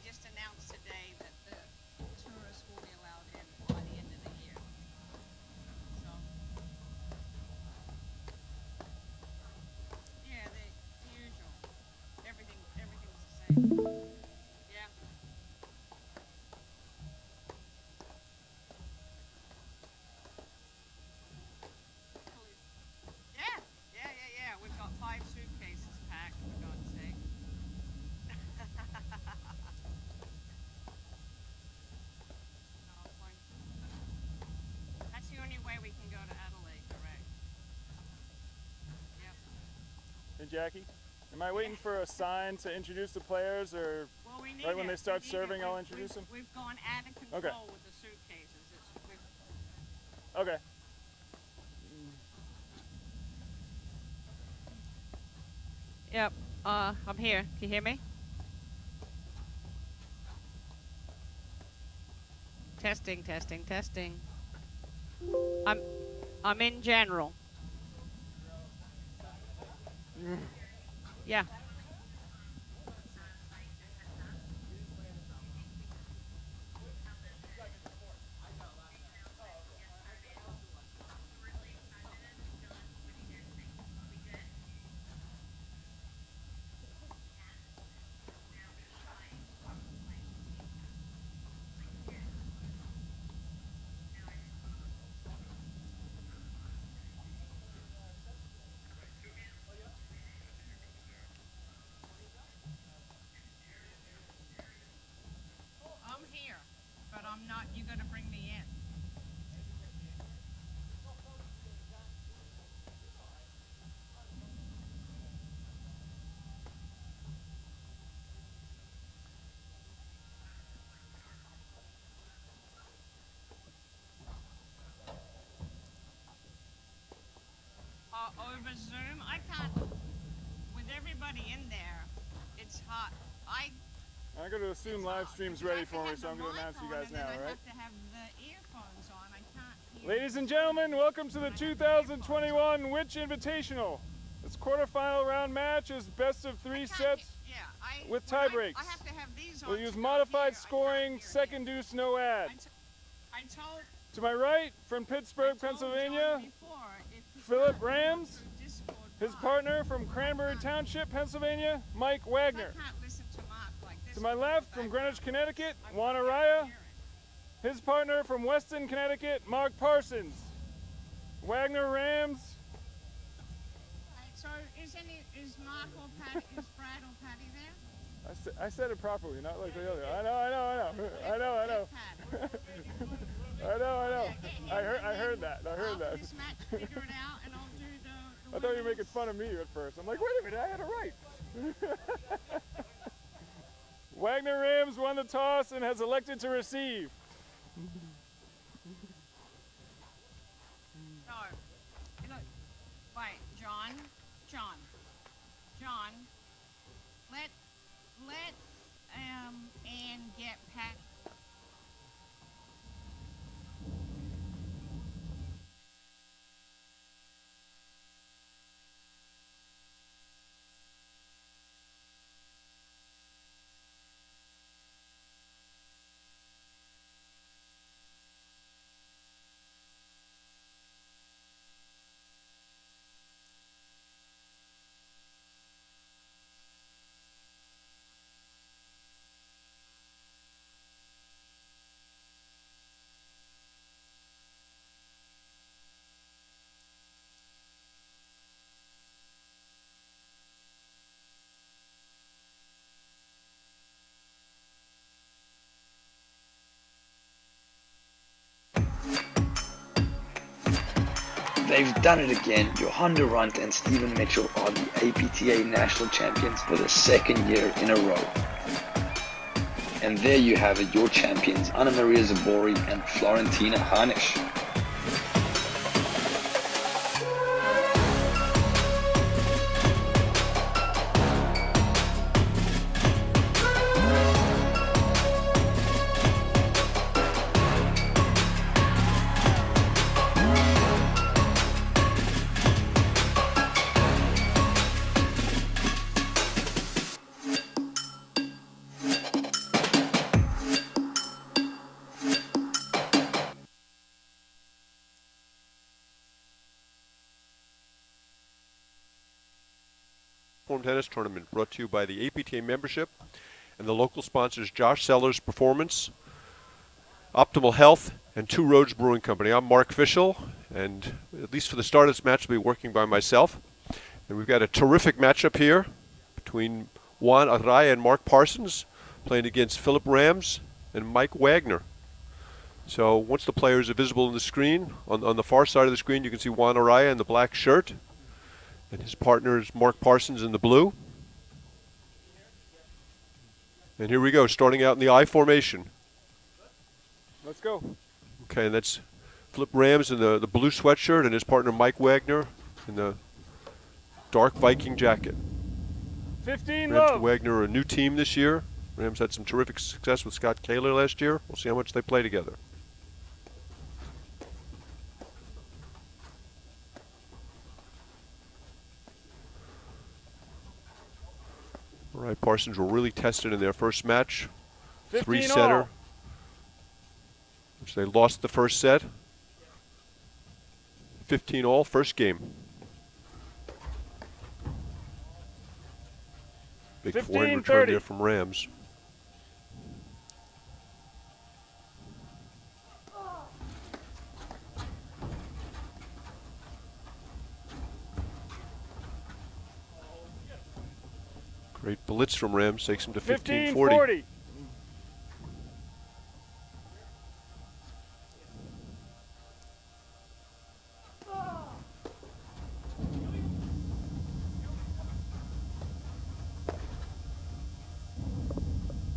just announced today that the tourists will be allowed in by the end of the year. So, yeah, the usual. Everything's the same. Yeah. Yeah, yeah. We've got 5 suitcases packed, for God's sake. No, that's the only way we can go to Adelaide, correct? Yep. Hey, Jackie. Am I waiting for a sign to introduce the players, or Well, we need right when it. they start We need serving, it. I'll introduce them? We've gone out of control Okay. with the suitcases. Okay. Yep. I'm here. Can you hear me? Testing. I'm in general. Yeah. I'm here, but I'm not. You got to bring me in. Over Zoom, I can't. With everybody in there, it's hot. I'm going to assume live stream's ready for me, so I'm going to announce you guys now, I right? have to have the earphones on. I can't hear. Ladies and gentlemen, welcome to the 2021 Which Invitational. This quarterfinal round match is best of 3 sets with tie breaks. I have to have these on. We'll use modified scoring, second deuce, no ad. I told. To my right, from Pittsburgh, Pennsylvania, Philip Rams. His partner from Cranberry Township, Pennsylvania, Mike Wagner. To my left, from Greenwich, Connecticut, Juan Araya. His partner from Weston, Connecticut, Mark Parsons. Wagner Rams. So is Mark or Patty, is Brad or Patty there? I said it properly, not like the other. I know. I heard that. After this match, figure it out, and I'll do the I thought you were making fun of me at first. I'm like, wait a minute, I had it right. Wagner Rams won the toss and has elected to receive. No. Look, wait, John, let Ann get Pat. They've done it again. Johanna Runt and Stephen Mitchell are the APTA National Champions for the second year in a row. And there you have it, your champions, Anna Maria Zabori and Florentina Harnisch. Platform Tennis Tournament, brought to you by the APTA membership and the local sponsors Josh Sellers Performance, Optimal Health, and Two Roads Brewing Company. I'm Mark Fischel, and at least for the start of this match, I'll be working by myself. And we've got a terrific matchup here between Juan Araya and Mark Parsons, playing against Philip Rams and Mike Wagner. So once the players are visible on the screen, on the far side of the screen, you can see Juan Araya in the black shirt, and his partner is Mark Parsons in the blue. And here we go, starting out in the I formation. Let's go. Okay, and that's Philip Rams in the blue sweatshirt and his partner Mike Wagner in the dark Viking jacket. 15 Rams love. and Wagner are a new team this year. Rams had some terrific success with Scott Kaler last year. We'll see how much they play together. All right, Parsons were really tested in their first match. 3-setter, which they lost the first set. 15-all, first game. Big forehand return there from Rams. Great blitz from Rams, takes him to 15-40.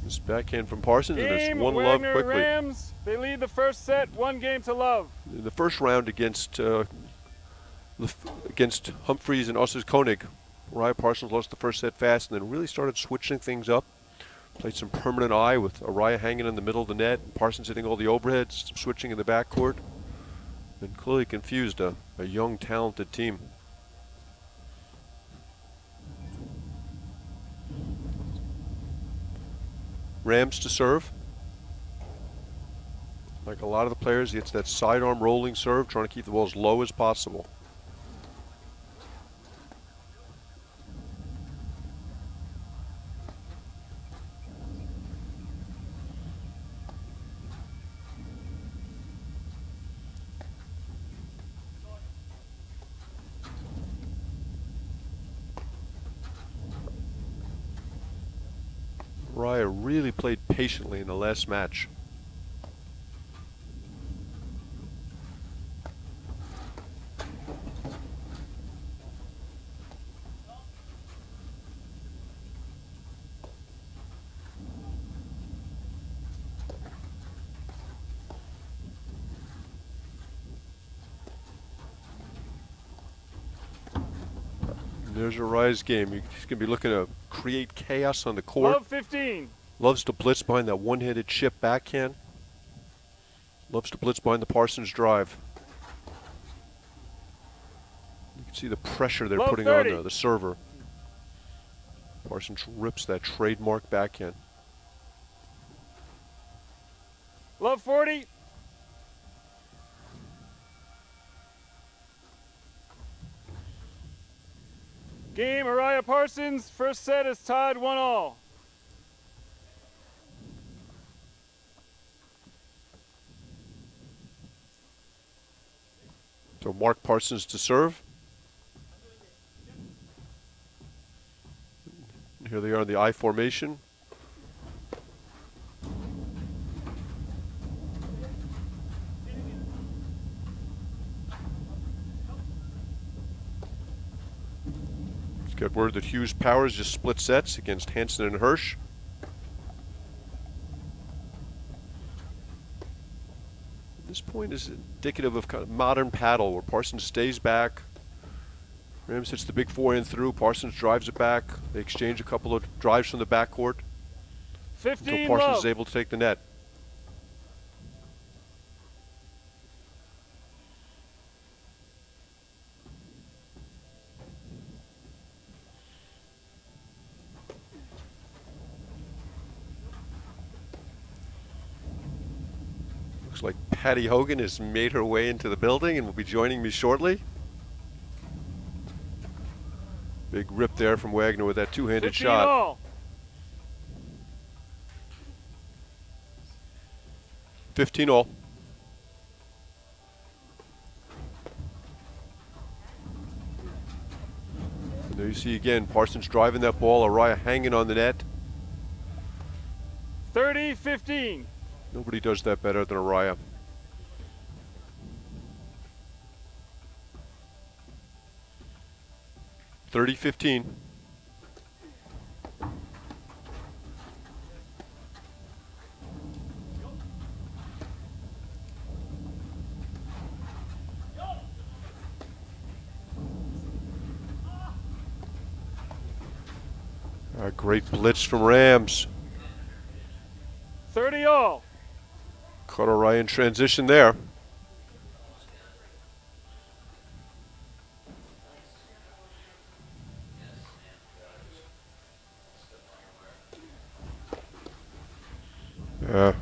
This backhand from Parsons, and it's 1-love quickly. Rams, they lead the first set, 1-0. In the first round against Humphreys and Osses Koenig, Araya Parsons lost the first set fast and then really started switching things up. Played some permanent eye with Araya hanging in the middle of the net, Parsons hitting all the overheads, some switching in the backcourt, and clearly confused a young, talented team. Rams to serve. Like a lot of the players, he hits that sidearm rolling serve, trying to keep the ball as low as possible. Araya really played patiently in the last match. There's Araya's game. He's going to be looking to create chaos on the court. Love 15. Loves to blitz behind that one-handed chip backhand. Loves to blitz behind the Parsons drive. You can see the pressure they're putting on the server. Parsons rips that trademark backhand. Love 40. Game, Araya Parsons. First set is tied 1-all. So Mark Parsons to serve. Here they are in the I formation. Got word that Hughes Powers just split sets against Hansen and Hirsch. This point is indicative of kind of modern paddle where Parsons stays back. Rams hits the big forehand through. Parsons drives it back. They exchange a couple of drives from the backcourt. 15 until Parsons love. is able to take the net. Looks like Patty Hogan has made her way into the building and will be joining me shortly. Big rip there from Wagner with that two-handed 15 shot. all. 15 all. And there you see again, Parsons driving that ball, Araya hanging on the net. 30-15. Nobody does that better than Araya. (30-15). A great blitz from Rams. 30 all. Caught Araya in transition there.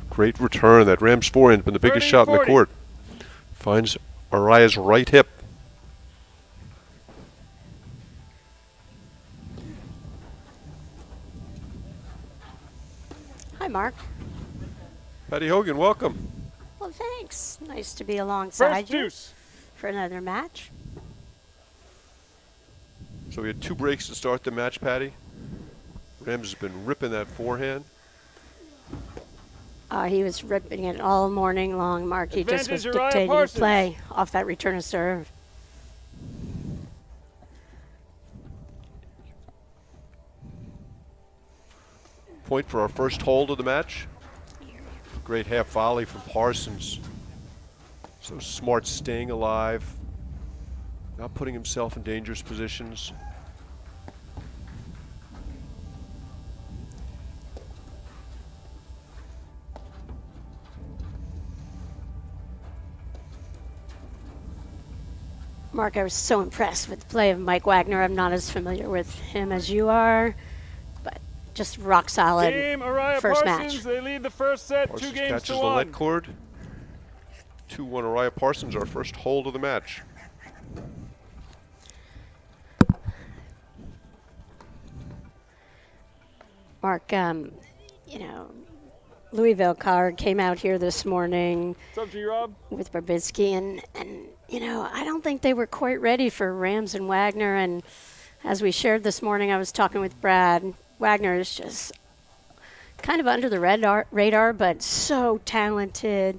Great return. That Rams forehand been the biggest shot in the court. Finds Araya's right hip. Hi, Mark. Patty Hogan, welcome. Well, thanks. Nice to be alongside First you deuce. for another match. So we had 2 breaks to start the match, Patty. Rams has been ripping that forehand. He was ripping it all morning long, Mark. He just was Advantage, Araya dictating the Parsons. play off that return of serve. Point for our first hold of the match. Great half volley from Parsons. So smart, staying alive, not putting himself in dangerous positions. Mark, I was so impressed with the play of Mike Wagner. I'm not as familiar with him as you are, but just rock solid Game Araya first Parsons. match. They lead the first set, Parsons 2 games catches to the 1. lead cord. 2-1 Araya Parsons, our first hold of the match. Mark, you know, Louisville card came out here this morning What's up, G-Rob? with Babitsky, and you know, I don't think they were quite ready for Rams and Wagner. And as we shared this morning, I was talking with Brad. Wagner is just kind of under the radar, but so talented.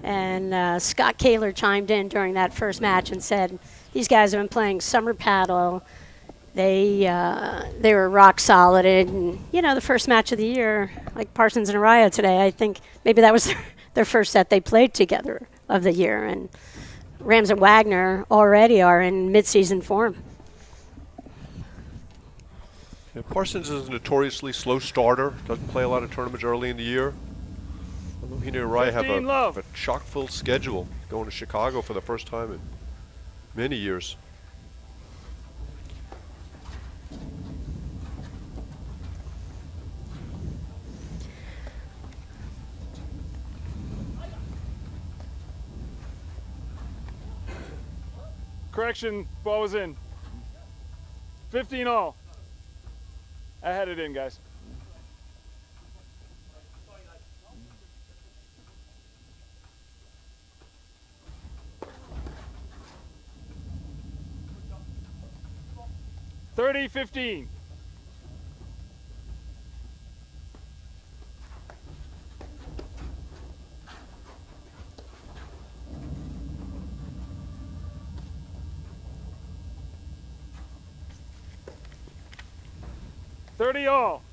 And Scott Kaler chimed in during that first match and said, these guys have been playing summer paddle. They were rock solid. And, you know, the first match of the year, like Parsons and Araya today, I think maybe that was their first set they played together of the year. And Rams and Wagner already are in midseason form. Yeah, Parsons is a notoriously slow starter. Doesn't play a lot of tournaments early in the year. Although he and Araya have 15 love. a chock-full schedule, going to Chicago for the first time in many years. Correction, ball was in. 15 all. I had it in, guys. (30-15). (30 all).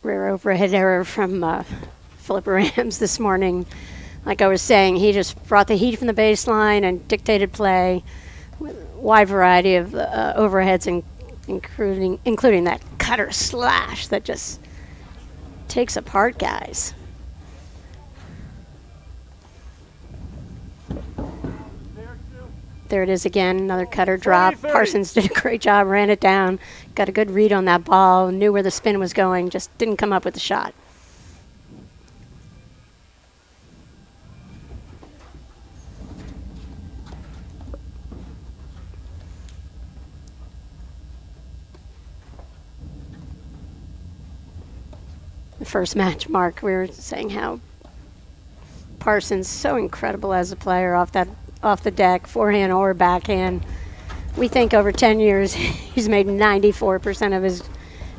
Rare overhead error from Philip Rams this morning. Like I was saying, he just brought the heat from the baseline and dictated play with a wide variety of overheads, including that cutter slash that just takes apart guys. There it is again, another cutter drop. 30-30. Parsons did a great job, ran it down, got a good read on that ball, knew where the spin was going, just didn't come up with the shot. the first match, Mark, we were saying how Parsons so incredible as a player off the deck, forehand or backhand. We think over 10 years he's made 94% of his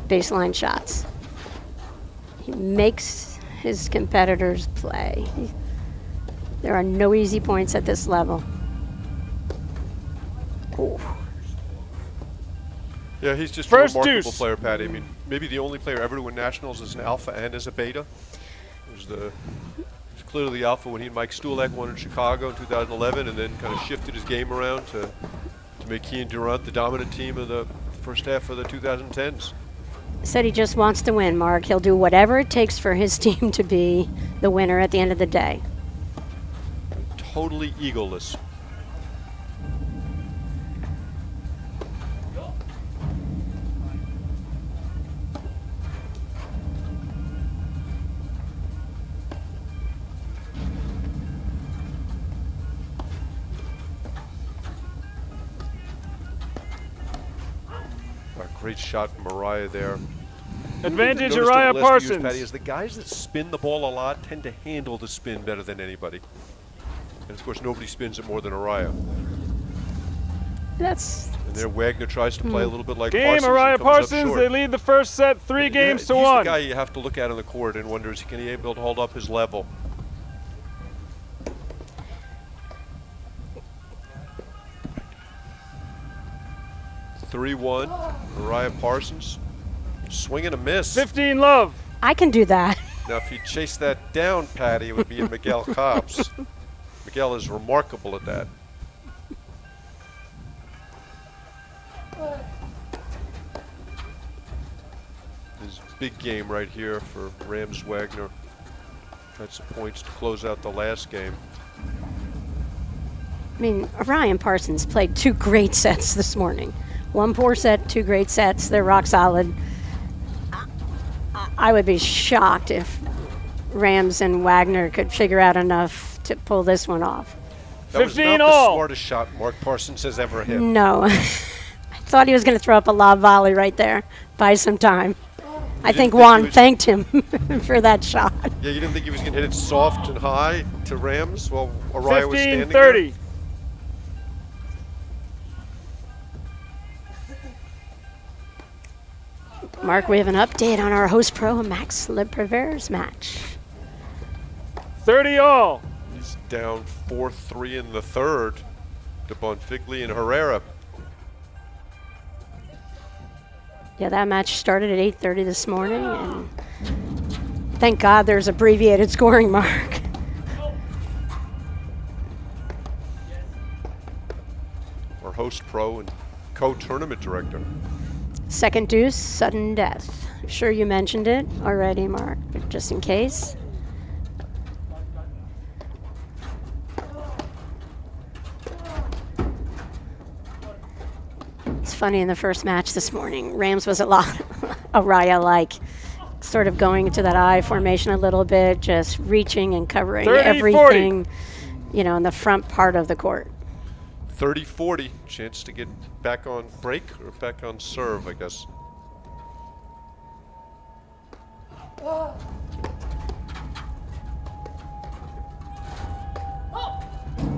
baseline shots. He makes his competitors play. There are no easy points at this level. Ooh. Yeah, he's just First a remarkable deuce. player, Patty. I mean, maybe the only player ever to win nationals as an alpha and as a beta. He was clearly the alpha when he and Mike Stulak won in Chicago in 2011, and then kind of shifted his game around to make he and Durant the dominant team of the first half of the 2010s. Said he just wants to win, Mark. He'll do whatever it takes for his team to be the winner at the end of the day. Totally egoless. Great shot from Mariah there. Advantage Noticed Uriah over the last few years, Parsons. Patty, is the guys that spin the ball a lot tend to handle the spin better than anybody. And of course, nobody spins it more than Uriah. That's And there, Wagner tries to play a little bit like Game Parsons. and Uriah comes up Parsons. short. They lead the first set 3 games to he's 1. the guy you have to look at on the court and wonder, is he going to be able to hold up his level? (3-1), Uriah Parsons. Swing and a miss. 15 love. I can do that. Now, if he chased that down, Patty, it would be in Miguel Cobbs. Miguel is remarkable at that. His big game right here for Rams Wagner. Had some points to close out the last game. I mean, Orion Parsons played 2 great sets this morning. 1 poor set, 2 great sets. They're rock solid. I would be shocked if Rams and Wagner could figure out enough to pull this one off. That was 15 not all. the smartest shot Mark Parsons has ever hit. No. I thought he was going to throw up a lob volley right there. Buy some time. I think didn't think he Juan was- thanked him for that shot. Yeah, you didn't think he was going to hit it soft and high to Rams while Uriah was 15 standing there? 30. Mark, we have an update on our host pro Max Leprevere's match. 30 all. He's down 4-3 in the third to Bonfigli and Herrera. Yeah, that match started at 8:30 this morning, and thank God there's abbreviated scoring, Mark. Our host pro and co-tournament director. Second deuce, sudden death. I'm sure you mentioned it already, Mark, but just in case. It's funny, in the first match this morning, Rams was a lot Uriah-like, sort of going into that I formation a little bit, just reaching and covering 30, everything, you know, in the front part of the court. 30-40, chance to get back on break or back on serve, I guess.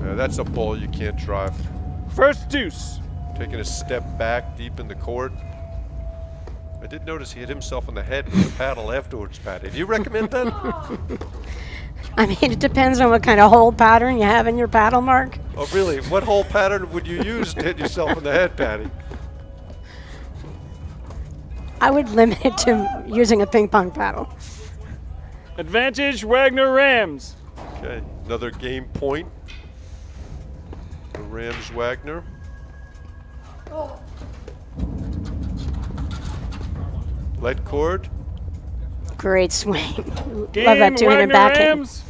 Yeah, that's a ball you can't drive. First deuce. Taking a step back deep in the court. I did notice he hit himself on the head with the paddle afterwards, Patty. Do you recommend that? I mean, it depends on what kind of hole pattern you have in your paddle, Mark. Oh, really? What hole pattern would you use to hit yourself in the head, Patty? I would limit it to using a ping pong paddle. Advantage Wagner Rams. Okay, another game point for Rams Wagner. Let cord. Great swing. Game Love that two-handed Wagner backhand. Rams.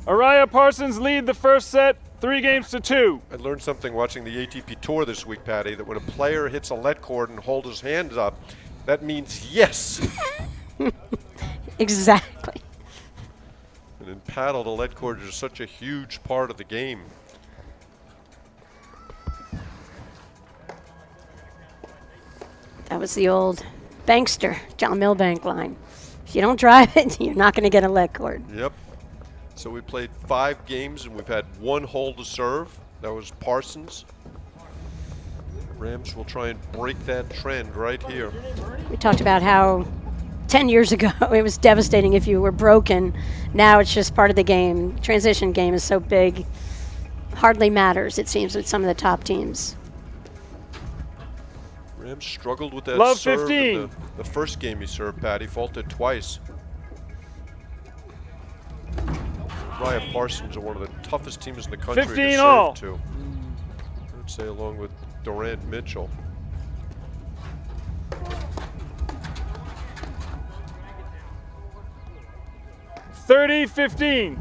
Uriah Parsons lead the first set 3 games to 2. I learned something watching the ATP Tour this week, Patty, that when a player hits a let cord and holds his hands up, that means yes. Exactly. And in paddle, the let cord is such a huge part of the game. That was the old bankster, John Milbank line. If you don't drive it, you're not going to get a leg cord. Yep. So we played 5 games and we've had 1 hole to serve. That was Parsons. Rams will try and break that trend right here. We talked about how 10 years ago it was devastating if you were broken. Now it's just part of the game. Transition game is so big, hardly matters, it seems, with some of the top teams. Rams struggled with that Love serve 15. in the first game he served, Pat. He faulted twice. Ryan Parsons are one of the toughest teams in the country 15 to serve all. to. I would say along with Durant Mitchell. $30-15.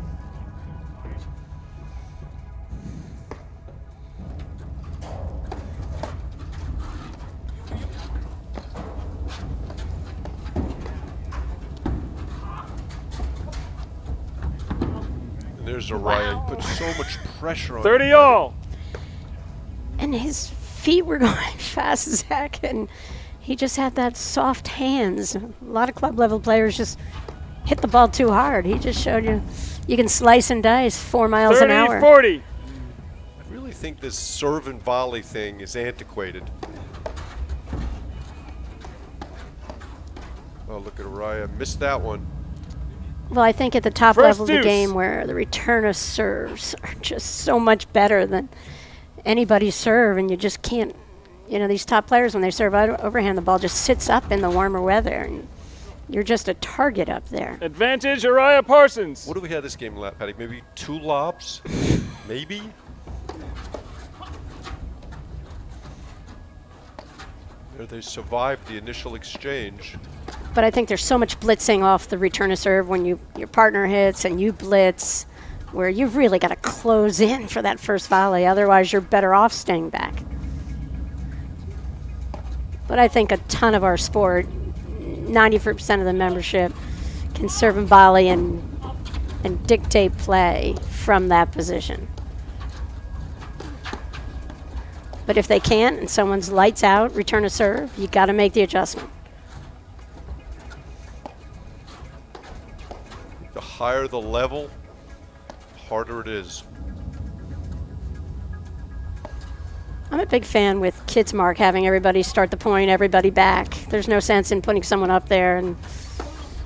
And there's Araya. He put so much pressure on 30 him. all. And his feet were going fast as heck, and he just had that soft hands. A lot of club level players just hit the ball too hard. He just showed you can slice and dice 4 miles an hour. 30-40. I really think this serve and volley thing is antiquated. Oh, look at Araya. Missed that one. Well, I think at the top First level of the deuce. game where the return of serves are just so much better than anybody's serve, and you just can't, these top players, when they serve overhand, the ball just sits up in the warmer weather, and you're just a target up there. Advantage Araya Parsons. What do we have this game, Patty? Maybe 2 lobs? Maybe? There they survived the initial exchange. But I think there's so much blitzing off the return of serve when your partner hits and you blitz, where you've really got to close in for that first volley. Otherwise, you're better off staying back. But I think a ton of our sport, 90% of the membership, can serve and volley and dictate play from that position. But if they can't and someone's lights out, return a serve, you got to make the adjustment. The higher the level, the harder it is. I'm a big fan with kids, Mark, having everybody start the point, everybody back. There's no sense in putting someone up there. And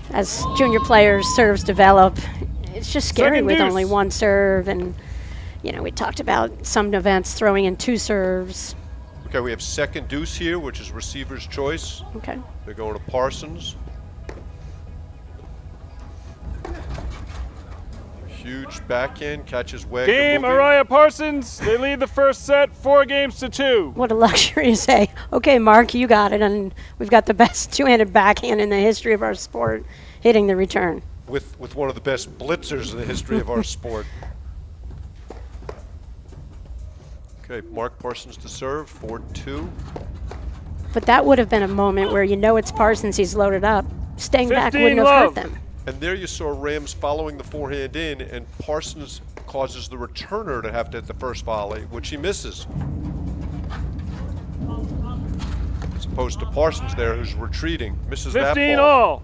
as junior players, serves develop, it's just scary Second with deuce. only one serve. And, we talked about some events throwing in 2 serves. Okay, we have second deuce here, which is receiver's choice. Okay. They're going to Parsons. Huge backhand, catches Wagner Game moving. Araya Parsons. They lead the first set 4-2. What a luxury to say, okay, Mark, you got it. And we've got the best two-handed backhand in the history of our sport hitting the return. With one of the best blitzers in the history of our sport. Okay, Mark Parsons to serve, 4-2. But that would have been a moment where it's Parsons, he's loaded up. Staying back 15 wouldn't have love. hurt them. And there you saw Rams following the forehand in, and Parsons causes the returner to have to hit the first volley, which he misses. As opposed to Parsons there, who's retreating, misses that 15 ball. all.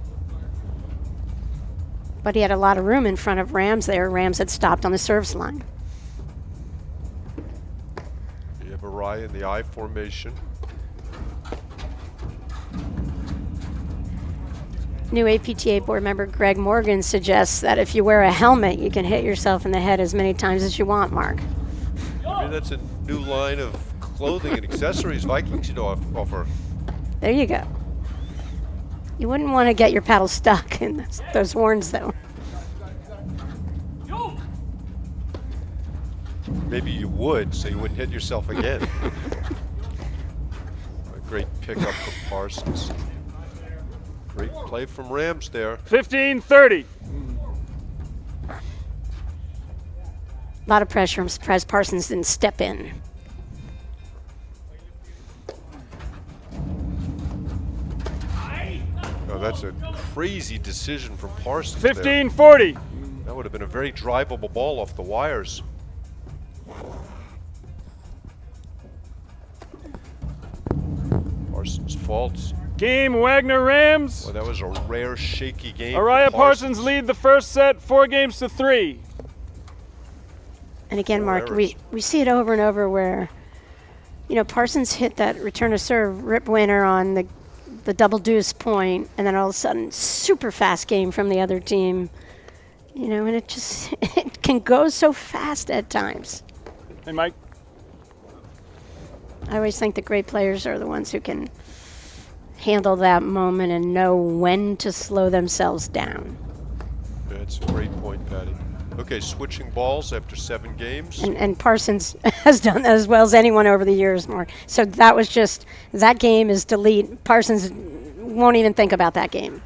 But he had a lot of room in front of Rams there. Rams had stopped on the service line. You have Araya in the I formation. New APTA board member Greg Morgan suggests that if you wear a helmet, you can hit yourself in the head as many times as you want, Mark. Maybe that's a new line of clothing and accessories Vikings should offer. There you go. You wouldn't want to get your paddle stuck in those horns, though. Maybe you would, so you wouldn't hit yourself again. A great pickup from Parsons. Great play from Rams there. 15-30. A lot of pressure. I'm surprised Parsons didn't step in. Oh, that's a crazy decision from Parsons there. 15-40. That would have been a very drivable ball off the wires. Parsons faults. Game Wagner Rams. Well, that was a rare shaky game. Araya Parsons lead the first set 4-3. And again, Four Mark, errors. we see it over and over where, you know, Parsons hit that return to serve rip winner on the double deuce point, and then all of a sudden, super fast game from the other team. You know, and it just it can go so fast at times. Hey, Mike. I always think the great players are the ones who can handle that moment and know when to slow themselves down. That's a great point, Patty. Okay, switching balls after 7 games. And Parsons has done that as well as anyone over the years, Mark. So that was just, that game is delete. Parsons won't even think about that game.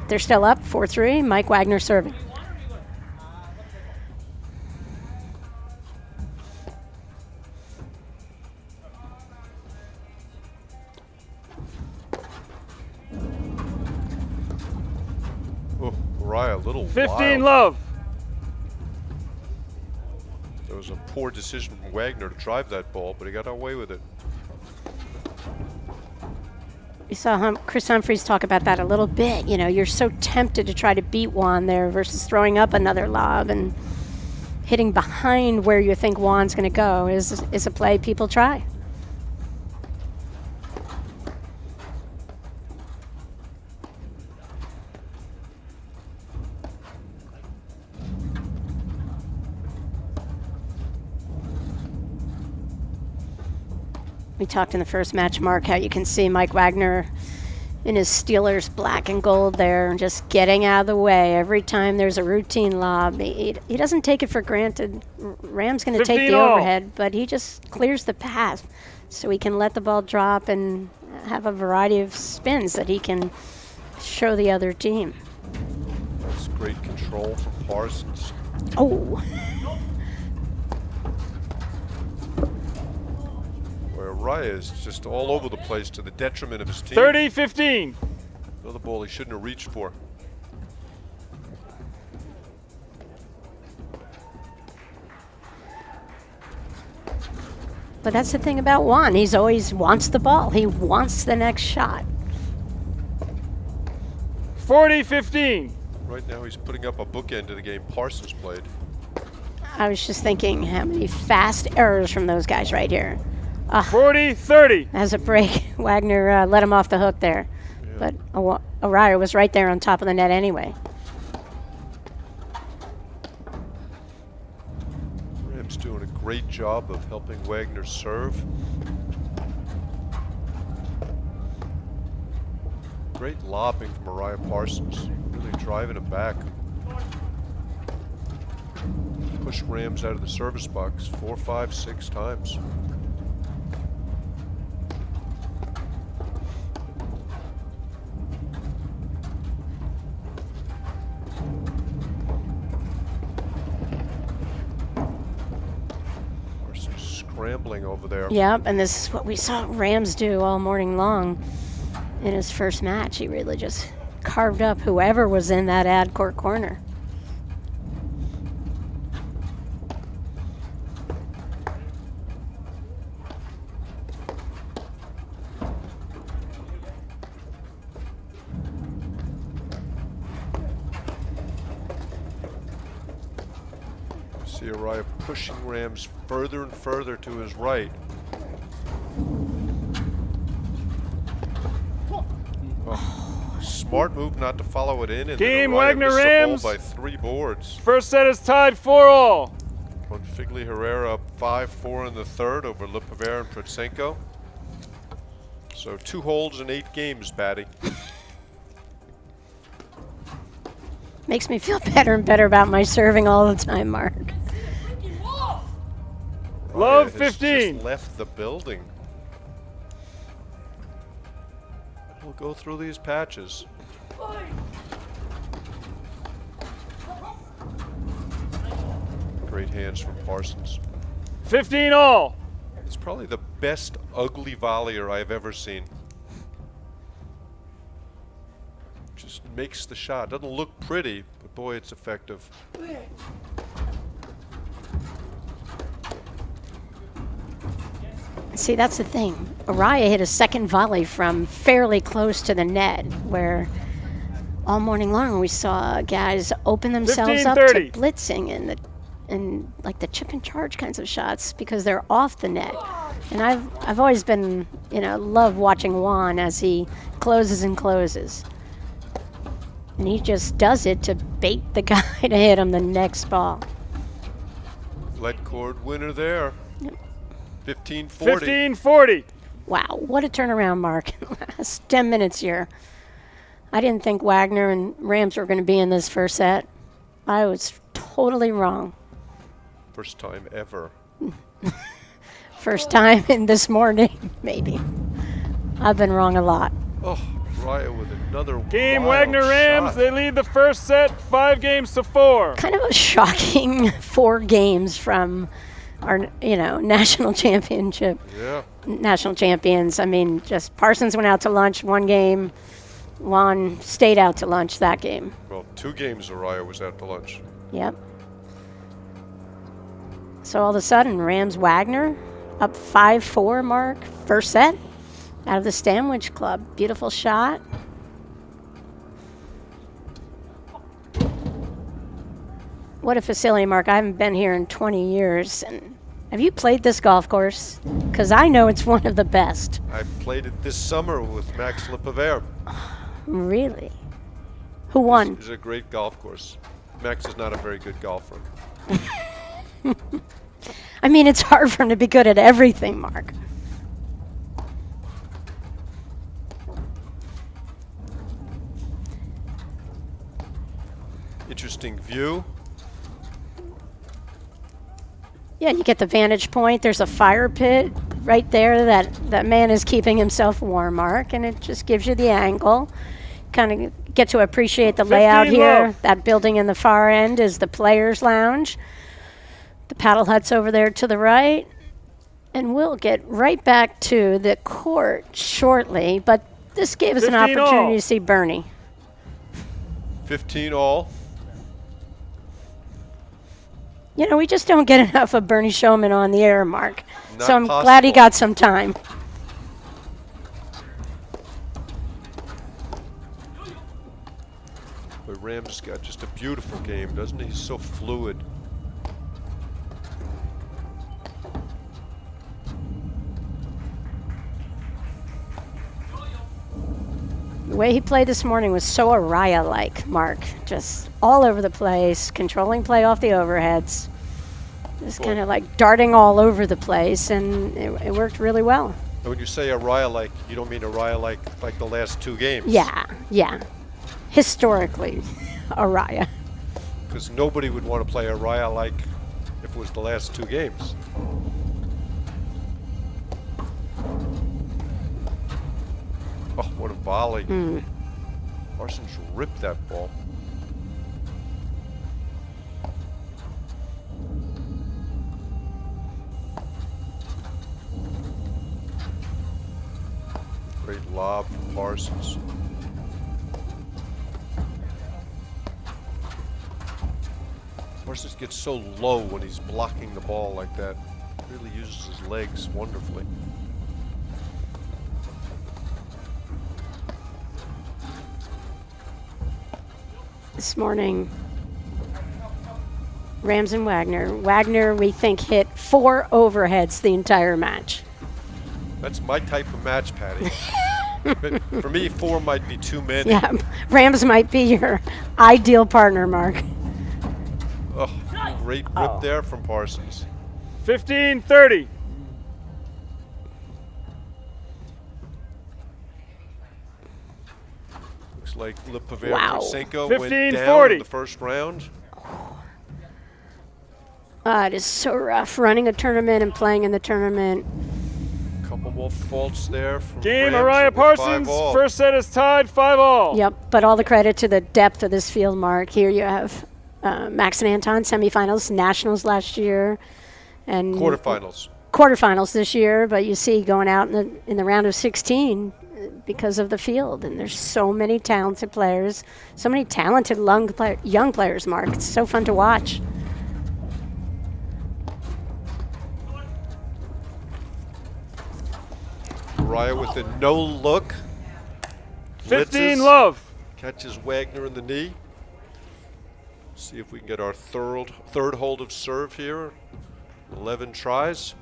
They're still up 4-3. Mike Wagner serving. Oh, Araya, a little 15 wild. love. There was a poor decision from Wagner to drive that ball, but he got away with it. We saw Chris Humphries talk about that a little bit. You know, you're so tempted to try to beat Juan there versus throwing up another lob, and hitting behind where you think Juan's going to go is a play people try. We talked in the first match, Mark, how you can see Mike Wagner in his Steelers black and gold there, and just getting out of the way every time there's a routine lob. He doesn't take it for granted. Ram's going to take 15 the all. overhead, but he just clears the path so he can let the ball drop and have a variety of spins that he can show the other team. That's great control from Parsons. Oh, Where Araya is just all over the place to the detriment of his team. 30-15. Another ball he shouldn't have reached for. but that's the thing about Juan. He's always wants the ball. He wants the next shot. 40-15. Right now he's putting up a bookend to the game Parsons played. I was just thinking how many fast errors from those guys right here. 40-30. As a break, Wagner let him off the hook there. Yeah. But Araya was right there on top of the net anyway. Rams doing a great job of helping Wagner serve. Great lobbing from Araya Parsons, really driving him back. Push Rams out of the service box 4, 5, 6 times. Parsons scrambling over there. Yep, and this is what we saw Rams do all morning long in his first match. He really just carved up whoever was in that ad court corner. See Araya pushing Rams further and further to his right. Oh, smart move not to follow it in. And Game then Araya Wagner missed the Rams. ball by 3 boards. First set is tied 4-all. Bonfigli Herrera up 5-4 in the third over Lipover and Protsenko. So 2 holds in 8 games, Patty. Makes me feel better and better about my serving all the time, Mark. Love Araya has 15. just left the building. We'll go through these patches. Great hands from Parsons. 15-all. It's probably the best ugly volleyer I've ever seen. Just makes the shot. Doesn't look pretty, but boy, it's effective. See, that's the thing. Araya hit a second volley from fairly close to the net, where all morning long we saw guys open themselves up to 15-30. blitzing and like the chip and charge kinds of shots because they're off the net. And I've always been, love watching Juan as he closes and closes. And he just does it to bait the guy to hit him the next ball. Lead cord winner there. Yep. 15-40. 15-40. Wow, what a turnaround, Mark, in the last 10 minutes here. I didn't think Wagner and Rams were going to be in this first set. I was totally wrong. First time ever. First time in this morning, maybe. I've been wrong a lot. Oh, Raya with another Game wild Wagner Rams. shot. They lead the first set 5-4. Kind of a shocking 4 games from our, national championship. Yeah. National champions. I mean, just Parsons went out to lunch one game. Juan stayed out to lunch that game. Well, 2 games Raya was out to lunch. Yep. So all of a sudden, Rams Wagner up 5-4, Mark. First set out of the Stanwich Club. Beautiful shot. What a facility, Mark. I haven't been here in 20 years. And have you played this golf course? Because I know it's one of the best. I played it this summer with Max Lepavere. Really? Who won? It's a great golf course. Max is not a very good golfer. I mean, it's hard for him to be good at everything, Mark. Interesting view. Yeah, you get the vantage point. There's a fire pit right there that man is keeping himself warm, Mark, and it just gives you the angle. Kind of get to appreciate the layout 15 here. low. That building in the far end is the players' lounge. The paddle hut's over there to the right. And we'll get right back to the court shortly, but this gave us an 15 all. opportunity to see Bernie. 15 all. We just don't get enough of Bernie Showman on the air, Mark. Not So I'm glad he possible. got some time. But Rams got just a beautiful game, doesn't he? He's so fluid. The way he played this morning was so Araya-like, Mark. Just all over the place, controlling play off the overheads. Just kind of like darting all over the place, and it worked really well. And when you say Araya-like, you don't mean Araya-like like the last 2 games. Yeah. Historically, Araya. Because nobody would want to play Araya-like if it was the last 2 games. Oh, what a volley. Parsons ripped that ball. Great lob from Parsons. Parsons gets so low when he's blocking the ball like that. Really uses his legs wonderfully. This morning, Rams and Wagner. Wagner, we think, hit 4 overheads the entire match. That's my type of match, Patty. But for me, 4 might be too many. Yeah, Rams might be your ideal partner, Mark. Oh, great rip there from Parsons. 15-30. Looks like Lepavere Wow. Senko went 15-40. down in the first round. It is so rough running a tournament and playing in the tournament. Couple more faults there from Game Rams Araya with Parsons. 5-all. First set is tied 5-all. Yep, but all the credit to the depth of this field, Mark. Here you have Max and Anton semifinals, nationals last year, and quarterfinals this year. But you see going out in the round of 16 because of the field, and there's so many talented players, so many talented young players. Mark, it's so fun to watch. Araya with a no look. 15 Blitzes, love. catches Wagner in the knee. See if we can get our third hold of serve here. 11 tries.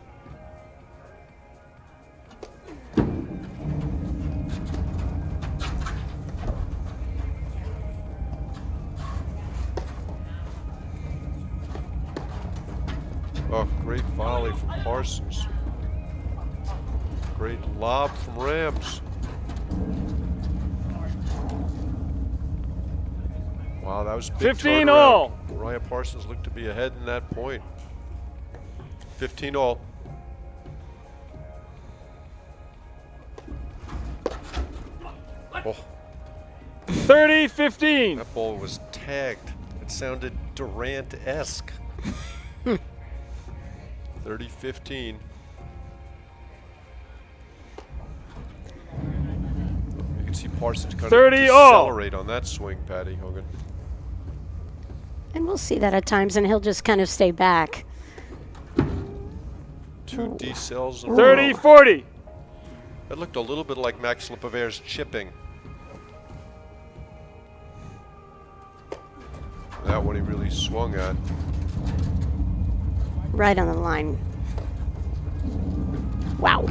Oh, great volley from Parsons. Great lob from Rams. Wow, that was big 15 turnaround. all. Araya Parsons looked to be ahead in that point. 15 all. Oh, 30-15. that ball was tagged. It sounded Durant-esque. 30-15. You can see Parsons kind 30 of all. decelerate on that swing, Patty Hogan. And we'll see that at times, and he'll just kind of stay back. 2 decels in a row. 30-40. That looked a little bit like Max Lepavere's chipping. That one he really swung at. Right on the line. Wow.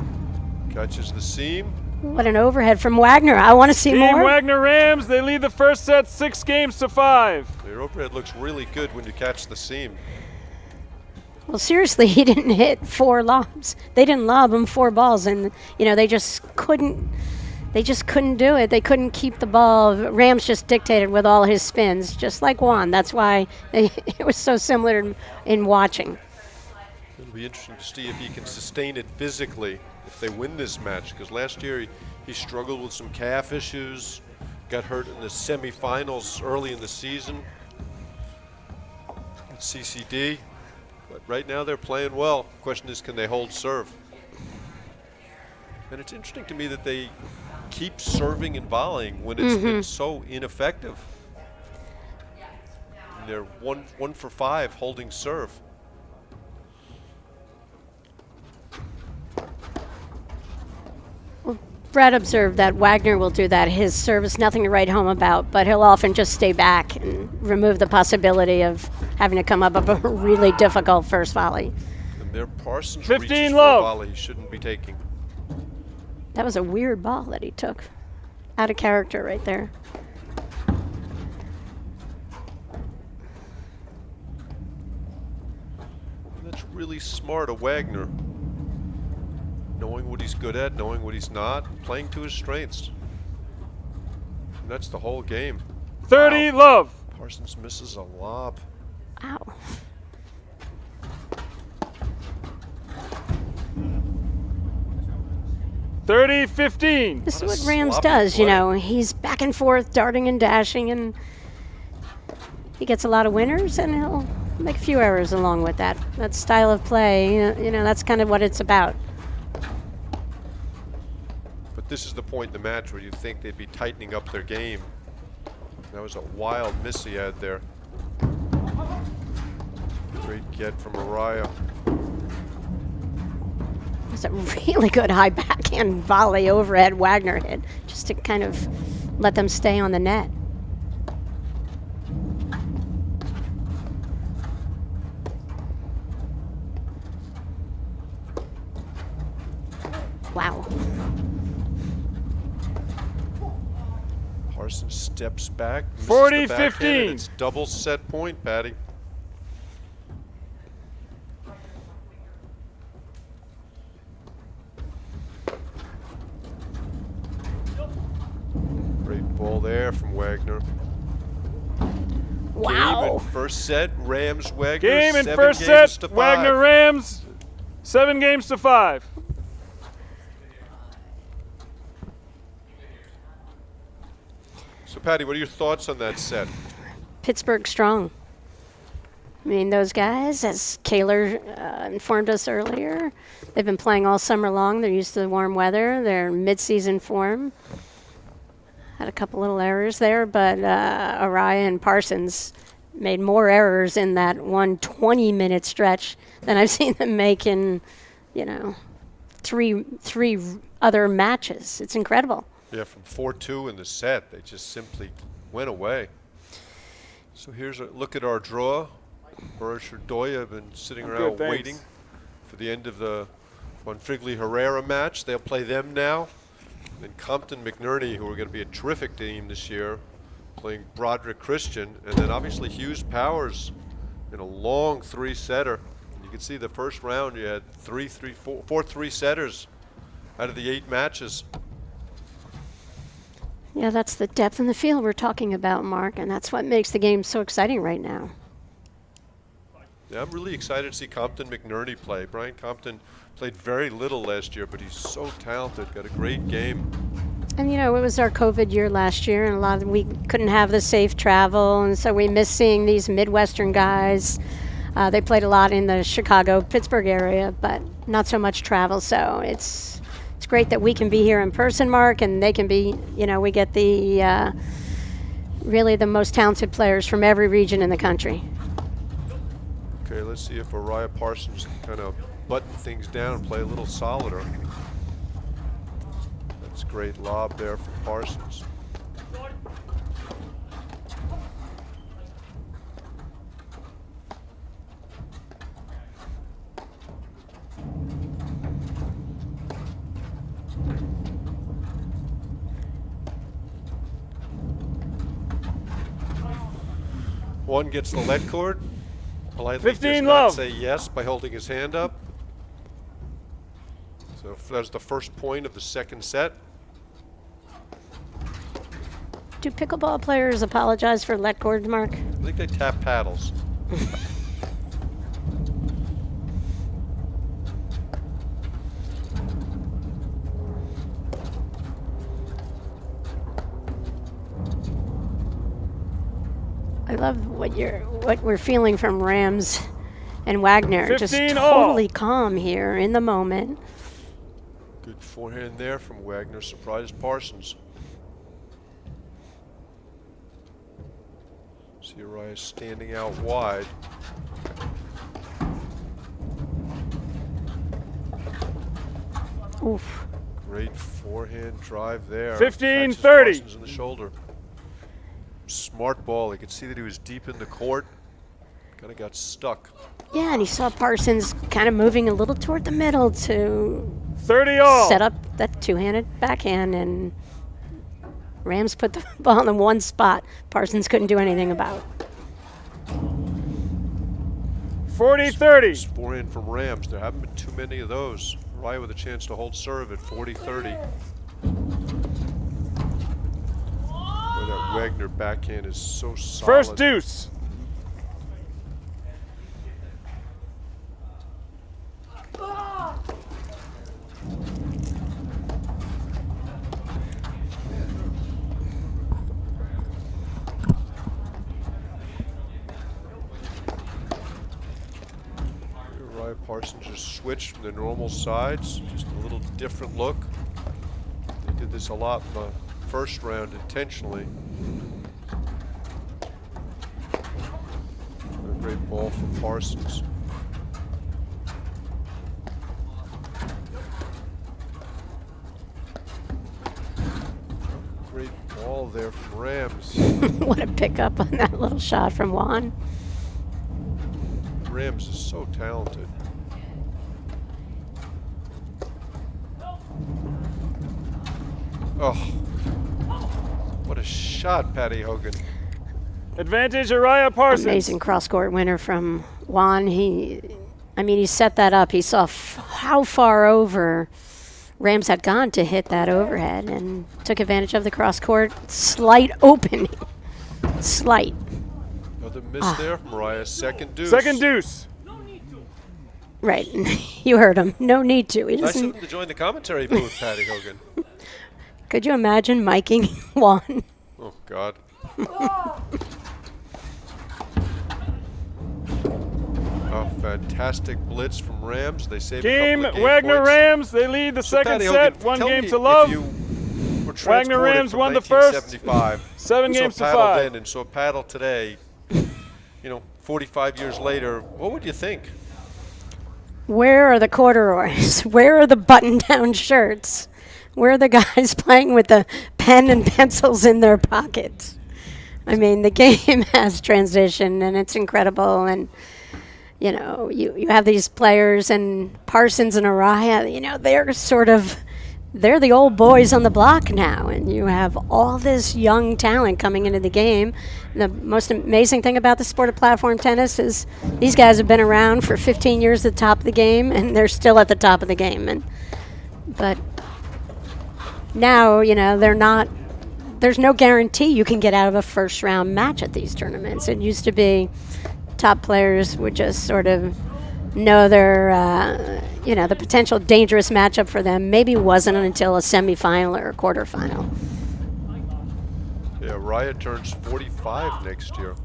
Catches the seam. What an overhead from Wagner. I want to see Team more. Wagner Rams, they lead the first set 6-5. Their overhead looks really good when you catch the seam. Well, seriously, he didn't hit 4 lobs. They didn't lob him 4 balls, and they just couldn't. They just couldn't do it. They couldn't keep the ball. Rams just dictated with all his spins, just like Juan. That's why it was so similar in watching. It'll be interesting to see if he can sustain it physically if they win this match, because last year he struggled with some calf issues, got hurt in the semifinals early in the season at CCD. But right now they're playing well. Question is, can they hold serve? And it's interesting to me that they keep serving and volleying when it's been so ineffective. And they're one for 5 holding serve. Brad observed that Wagner will do that. His serve is nothing to write home about, but he'll often just stay back and remove the possibility of having to come up with a really difficult first volley. And their Parsons 15 reaches for love. a volley he shouldn't be taking. That was a weird ball that he took. Out of character right there. And that's really smart of Wagner. Knowing what he's good at, knowing what he's not, playing to his strengths. And that's the whole game. 30 Wow. love. Parsons misses a lob. Ow. $30-15. This is What a what Rams sloppy does, play. He's back and forth, darting and dashing, and he gets a lot of winners, and he'll make a few errors along with that. That style of play, that's kind of what it's about. But this is the point in the match where you think they'd be tightening up their game. That was a wild miss he had there. Great get from Araya. It's a really good high backhand volley overhead Wagner hit, just to kind of let them stay on the net. Wow. Parsons steps back. misses 40, the backhand, 15. and it's double set point, Patty. Great ball there from Wagner. Wow. Game in first set, Rams Wagner. Game in 7 first games set, to 5. Wagner Rams, 7-5. So, Patty, what are your thoughts on that set? Pittsburgh strong. I mean, those guys, as Kaler informed us earlier, they've been playing all summer long. They're used to the warm weather. They're mid-season form. Had a couple little errors there, but Araya and Parsons made more errors in that one 20-minute stretch than I've seen them make in, three other matches. It's incredible. Yeah, from 4-2 in the set, they just simply went away. So here's a look at our draw. Burris Doya have been sitting around waiting for the end of the Bonfigli-Herrera match. They'll play them now. And then Compton McNerney, who are going to be a terrific team this year, playing Broderick Christian. And then obviously Hughes Powers in a long three-setter. You can see the first round you had four three-setters out of the 8 matches. Yeah, that's the depth in the field we're talking about, Mark, and that's what makes the game so exciting right now. Yeah, I'm really excited to see Compton McNerney play. Brian Compton played very little last year, but he's so talented, got a great game. And, you know, it was our COVID year last year, and we couldn't have the safe travel, and so we missed seeing these Midwestern guys. They played a lot in the Chicago, Pittsburgh area, but not so much travel, so it's great that we can be here in person, Mark, and they can be, you know, we get the really the most talented players from every region in the country. Okay, let's see if Araya Parsons can kind of button things down and play a little solider. That's a great lob there from Parsons. One gets the lead cord. Politely 15 does love. not say yes by holding his hand up. So that's the first point of the second set. Do pickleball players apologize for let cords, Mark? I think they tap paddles. I love what we're feeling from Rams and Wagner. 15 Just all. totally calm here in the moment. Good forehand there from Wagner. Surprised Parsons. See Araya standing out wide. Oof. Great forehand drive there. 15-30. Catches Parsons in the shoulder. Smart ball. You could see that he was deep in the court. Kind of got stuck. Yeah, and he saw Parsons kind of moving a little toward the middle to 30 all. set up that two-handed backhand, and Rams put the ball in the one spot Parsons couldn't do anything about. 40-30. Forehand from Rams. There haven't been too many of those. Araya with a chance to hold serve at 40-30. That Wagner backhand is so solid. First deuce. Araya Parsons just switched from the normal sides, just a little different look. They did this a lot in the first round intentionally. A great ball from Parsons. Great ball there from Rams. What a pickup on that little shot from Juan. Rams is so talented. Oh, what a shot, Patty Hogan. Advantage Araya Parsons. Amazing cross-court winner from Juan. He set that up. He saw how far over Rams had gone to hit that overhead and took advantage of the cross-court slight opening. Slight. Another miss there from Araya. Second deuce. Second deuce. Right. You heard him. No need to. He Nice of doesn't. him to join the commentary booth, Patty Hogan. Could you imagine miking Juan? Oh, God. Oh, fantastic blitz from Rams. They saved a Game couple of game Wagner points. Rams. They lead the So, second Patty set. Hogan, One tell game me to love. if you were Wagner transported Rams from won the first 1975, 7 saw games to paddle 5. then and saw paddle today, 45 years later, what would you think? Where are the corduroys? Where are the button-down shirts? Where are the guys playing with the pen and pencils in their pockets? I mean, the game has transition, and it's incredible. And, you know, you have these players, and Parsons and Araya, you know, they're the old boys on the block now. And you have all this young talent coming into the game. And the most amazing thing about the sport of platform tennis is these guys have been around for 15 years at the top of the game, and they're still at the top of the game. But now, you know, there's no guarantee you can get out of a first round match at these tournaments. It used to be top players would just sort of know their, you know, the potential dangerous matchup for them maybe wasn't until a semifinal or a quarterfinal. Yeah, Raya turns 45 next year.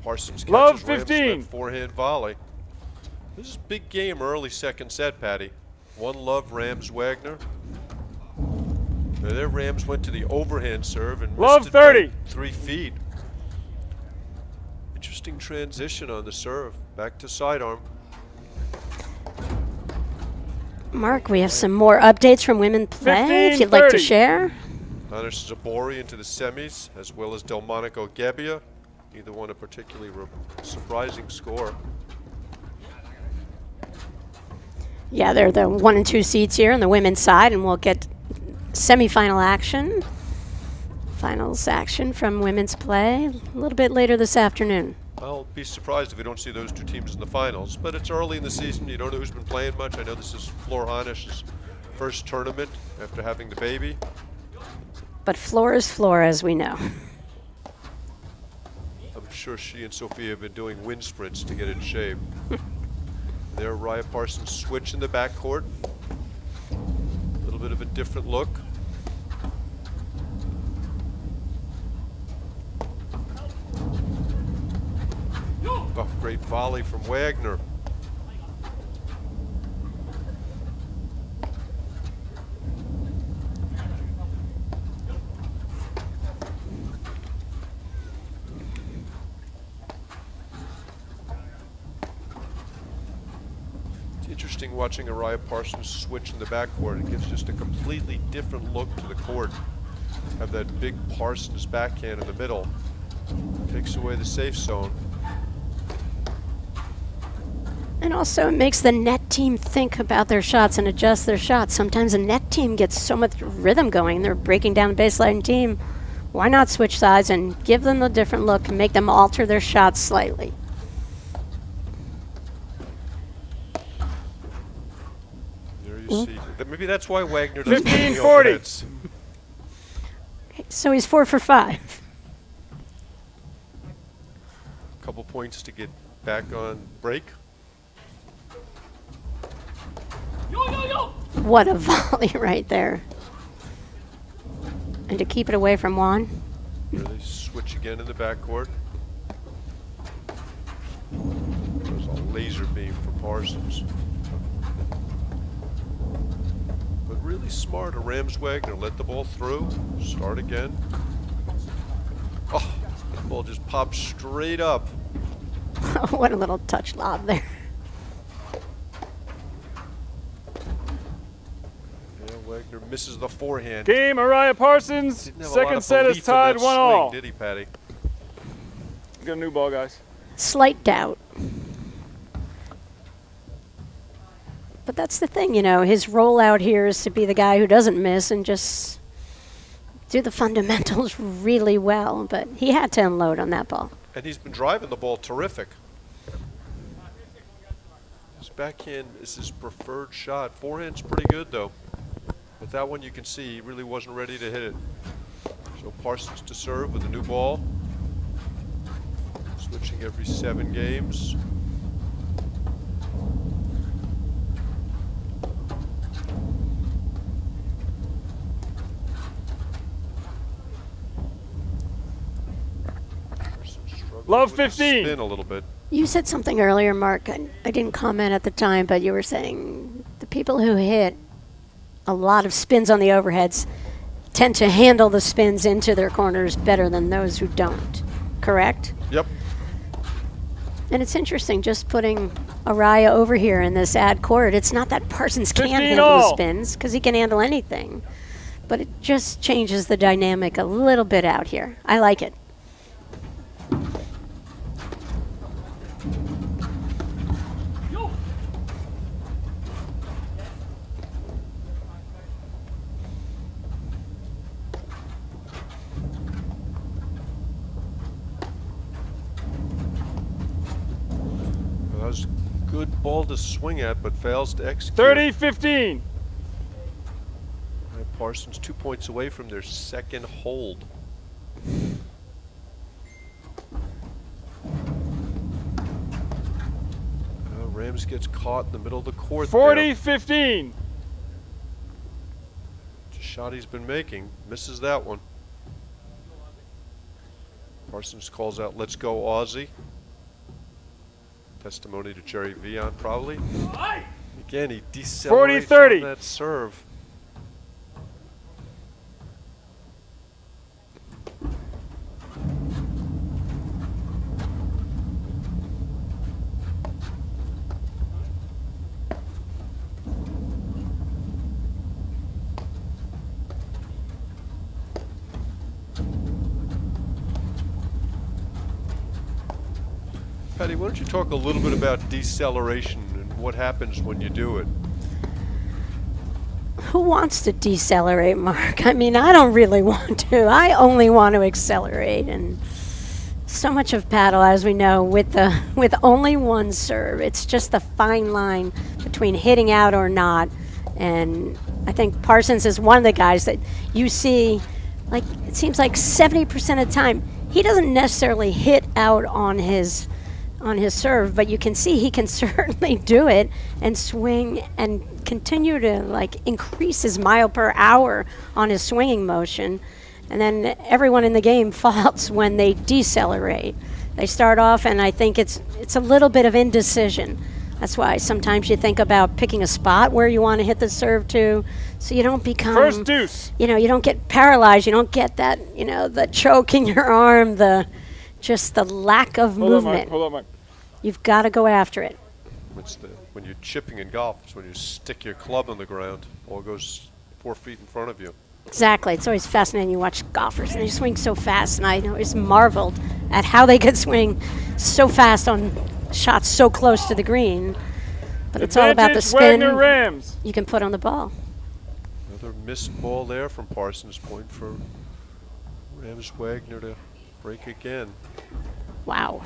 Parsons Love catches 15. Forehand volley. This is a big game early second set, Patty. 1 love Rams Wagner. Now their Rams went to the overhand serve and Love missed it by 30. 3 feet. Interesting transition on the serve. Back to sidearm. Mark, we have some more updates from women play if you'd like to 15-30. share. Anderson Zabori into the semis, as well as Delmonico Gebbia. Either one a particularly surprising score. Yeah, they're the 1 and 2 seeds here on the women's side, and we'll get semifinal action, finals action from women's play a little bit later this afternoon. I'll be surprised if we don't see those 2 teams in the finals, but it's early in the season. You don't know who's been playing much. I know this is Flor Hanish's first tournament after having the baby. But floor is floor, as we know. I'm sure she and Sophia have been doing wind sprints to get in shape. There, Raya Parsons switch in the backcourt. A little bit of a different look. Oh, great volley from Wagner. It's interesting watching Araya Parsons switch in the backcourt. It gives just a completely different look to the court. Have that big Parsons backhand in the middle. Takes away the safe zone. And also, it makes the net team think about their shots and adjust their shots. Sometimes a net team gets so much rhythm going, they're breaking down the baseline team. Why not switch sides and give them a different look and make them alter their shots slightly? There you see. Maybe that's why Wagner doesn't 15-40. So he's 4 for 5. Couple points to get back on break. What a volley right there. And to keep it away from Juan. There they switch again in the backcourt. There's a laser beam from Parsons. But really smart of Rams Wagner. Let the ball through. Start again. Oh, the ball just popped straight up. What a little touch lob there. Yeah, Wagner misses the forehand. Game, Araya Parsons. Didn't have a lot Second of set is belief in tied that 1-all. swing, did he, Patty? Get a new ball, guys. Slight doubt. But that's the thing, you know, his role out here is to be the guy who doesn't miss and just do the fundamentals really well. But he had to unload on that ball. And he's been driving the ball terrific. His backhand is his preferred shot. Forehand's pretty good, though. But that one you can see he really wasn't ready to hit it. So Parsons to serve with a new ball. Switching every 7 games. Love with the 15. Spin a little bit. You said something earlier, Mark. I didn't comment at the time, but you were saying the people who hit a lot of spins on the overheads tend to handle the spins into their corners better than those who don't. Correct? Yep. And it's interesting just putting Araya over here in this ad court. It's not that Parsons can't 15 handle the all. spins, because he can handle anything. But it just changes the dynamic a little bit out here. I like it. That was a good ball to swing at, but fails to execute. 30-15. Parsons 2 points away from their second hold. Rams gets caught in the middle of the court. 40-15. Shot he's been making, misses that one. Parsons calls out, "Let's go, Aussie." Testimony to Jerry Vian, probably. Again, he decelerates 40-30. on that serve. Patty, why don't you talk a little bit about deceleration and what happens when you do it? Who wants to decelerate, Mark? I mean, I don't really want to. I only want to accelerate. And so much of paddle, as we know, with only one serve, it's just the fine line between hitting out or not. And I think Parsons is one of the guys that you see, like, it seems like 70% of the time, he doesn't necessarily hit out on his serve, but you can see he can certainly do it and swing and continue to like increase his mile per hour on his swinging motion. And then everyone in the game faults when they decelerate. They start off, and I think it's a little bit of indecision. That's why sometimes you think about picking a spot where you want to hit the serve to, so you don't become First deuce. You know, you don't get paralyzed. You don't get that, you know, the choke in your arm, just the lack of movement. Hold on, Mike. You've got to go after it. When you're chipping in golf, it's when you stick your club on the ground. Ball goes 4 feet in front of you. Exactly. It's always fascinating. You watch golfers, and they swing so fast, and I always marveled at how they could swing so fast on shots so close to the green. But it's all about the spin Wagner Rams. you can put on the ball. Another missed ball there from Parsons. Point for Rams Wagner to break again. Wow.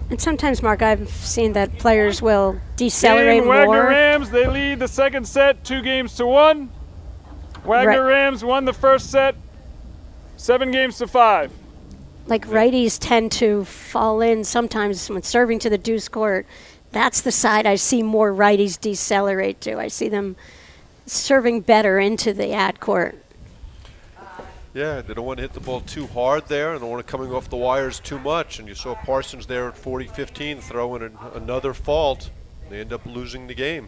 And sometimes, Mark, I've seen that players will decelerate Team Wagner more. Rams, they lead the second set 2-1. Wagner Right. Rams won the first set 7-5. Like righties tend to fall in sometimes when serving to the deuce court. That's the side I see more righties decelerate to. I see them serving better into the ad court. Yeah, they don't want to hit the ball too hard there, and don't want it coming off the wires too much. And you saw Parsons there at 40-15 throw in another fault. They end up losing the game.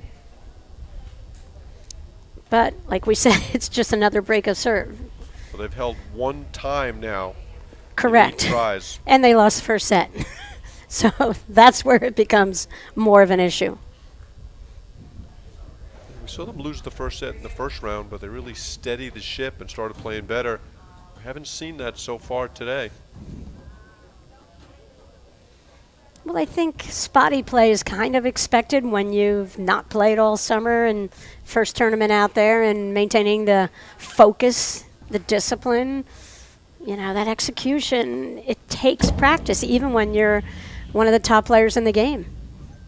But like we said, it's just another break of serve. Well, they've held one time now. Correct. 8 tries. And they lost the first set. So that's where it becomes more of an issue. We saw them lose the first set in the first round, but they really steadied the ship and started playing better. We haven't seen that so far today. Well, I think spotty play is kind of expected when you've not played all summer and first tournament out there, and maintaining the focus, the discipline, you know, that execution. It takes practice, even when you're one of the top players in the game.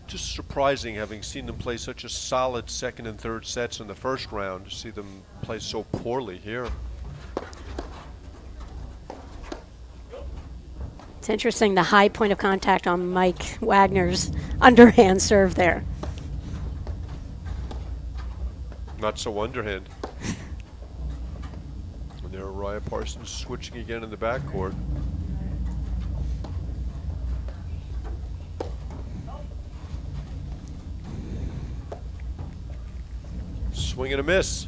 Just surprising, having seen them play such a solid second and third sets in the first round, to see them play so poorly here. It's interesting, the high point of contact on Mike Wagner's underhand serve there. Not so underhand. And there Araya Parsons switching again in the backcourt. Swing and a miss.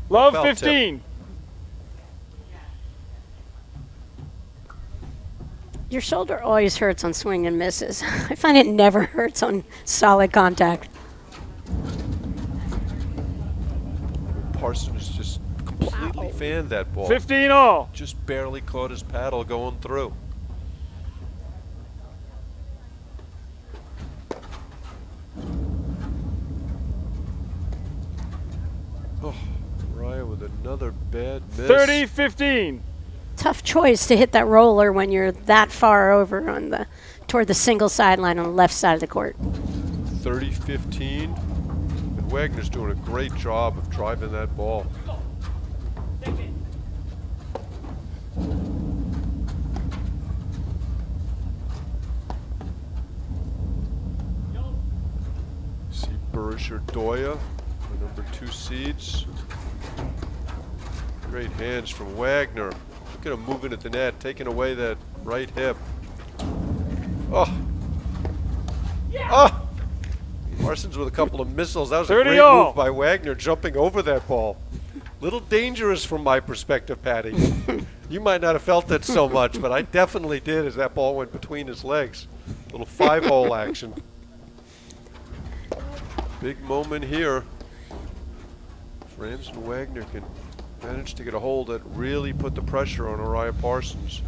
Love Foul tip. 15. Your shoulder always hurts on swing and misses. I find it never hurts on solid contact. Parsons just completely fanned that ball. 15 all. Just barely caught his paddle going through. Oh, Raya with another bad miss. 30-15. Tough choice to hit that roller when you're that far over on toward the single sideline on the left side of the court. 30-15. And Wagner's doing a great job of driving that ball. See Berger Doya, the number 2 seeds. Great hands from Wagner. Look at him moving at the net, taking away that right hip. Oh. Oh! Parsons with a couple of missiles. That was a 30 great all. move by Wagner, jumping over that ball. Little dangerous from my perspective, Patty. You might not have felt it so much, but I definitely did as that ball went between his legs. Little 5-hole action. Big moment here. If Rams and Wagner can manage to get a hold that really put the pressure on Uriah Parsons.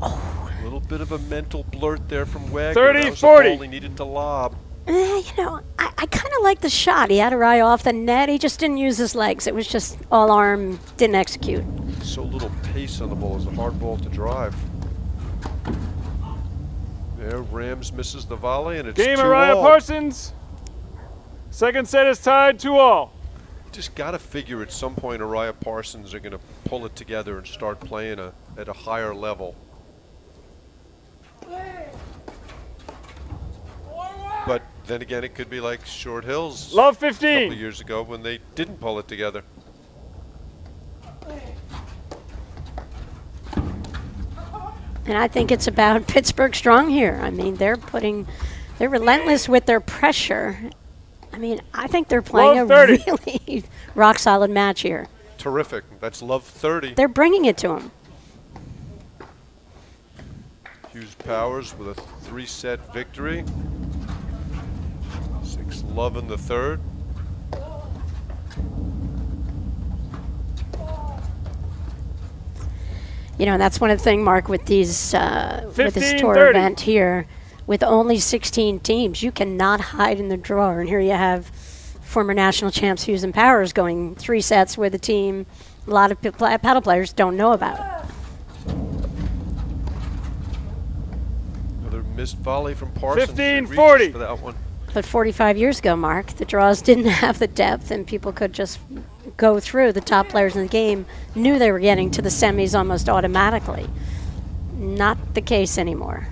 A little bit of a mental blurt there from Wagner. That was the 30-40. ball he needed to lob. You know, I kind of like the shot. He had a eye off the net. He just didn't use his legs. It was just all arm, didn't execute. So little pace on the ball. It's a hard ball to drive. There, Rams misses the volley, and it's Game 2-all. Uriah Parsons. Second set is tied 2-all. Just got to figure at some point Uriah Parsons are going to pull it together and start playing at a higher level. But then again, it could be like Short Hills Love a couple 15. of years ago when they didn't pull it together. And I think it's about Pittsburgh strong here. I mean, they're relentless with their pressure. I mean, I think they're playing a Love 30. really rock solid match here. Terrific. That's Love 30. They're bringing it to him. Hughes Powers with a 3-set victory. 6-love in the third. You know, and that's one of the things, Mark, with these with this tour 15-30. event here, with only 16 teams, you cannot hide in the drawer. And here you have former national champs Hughes and Powers going 3 sets with a team a lot of paddle players don't know about. Another missed volley from Parsons. 15-40. Reaches for that one. But 45 years ago, Mark, the draws didn't have the depth, and people could just go through. The top players in the game knew they were getting to the semis almost automatically. Not the case anymore.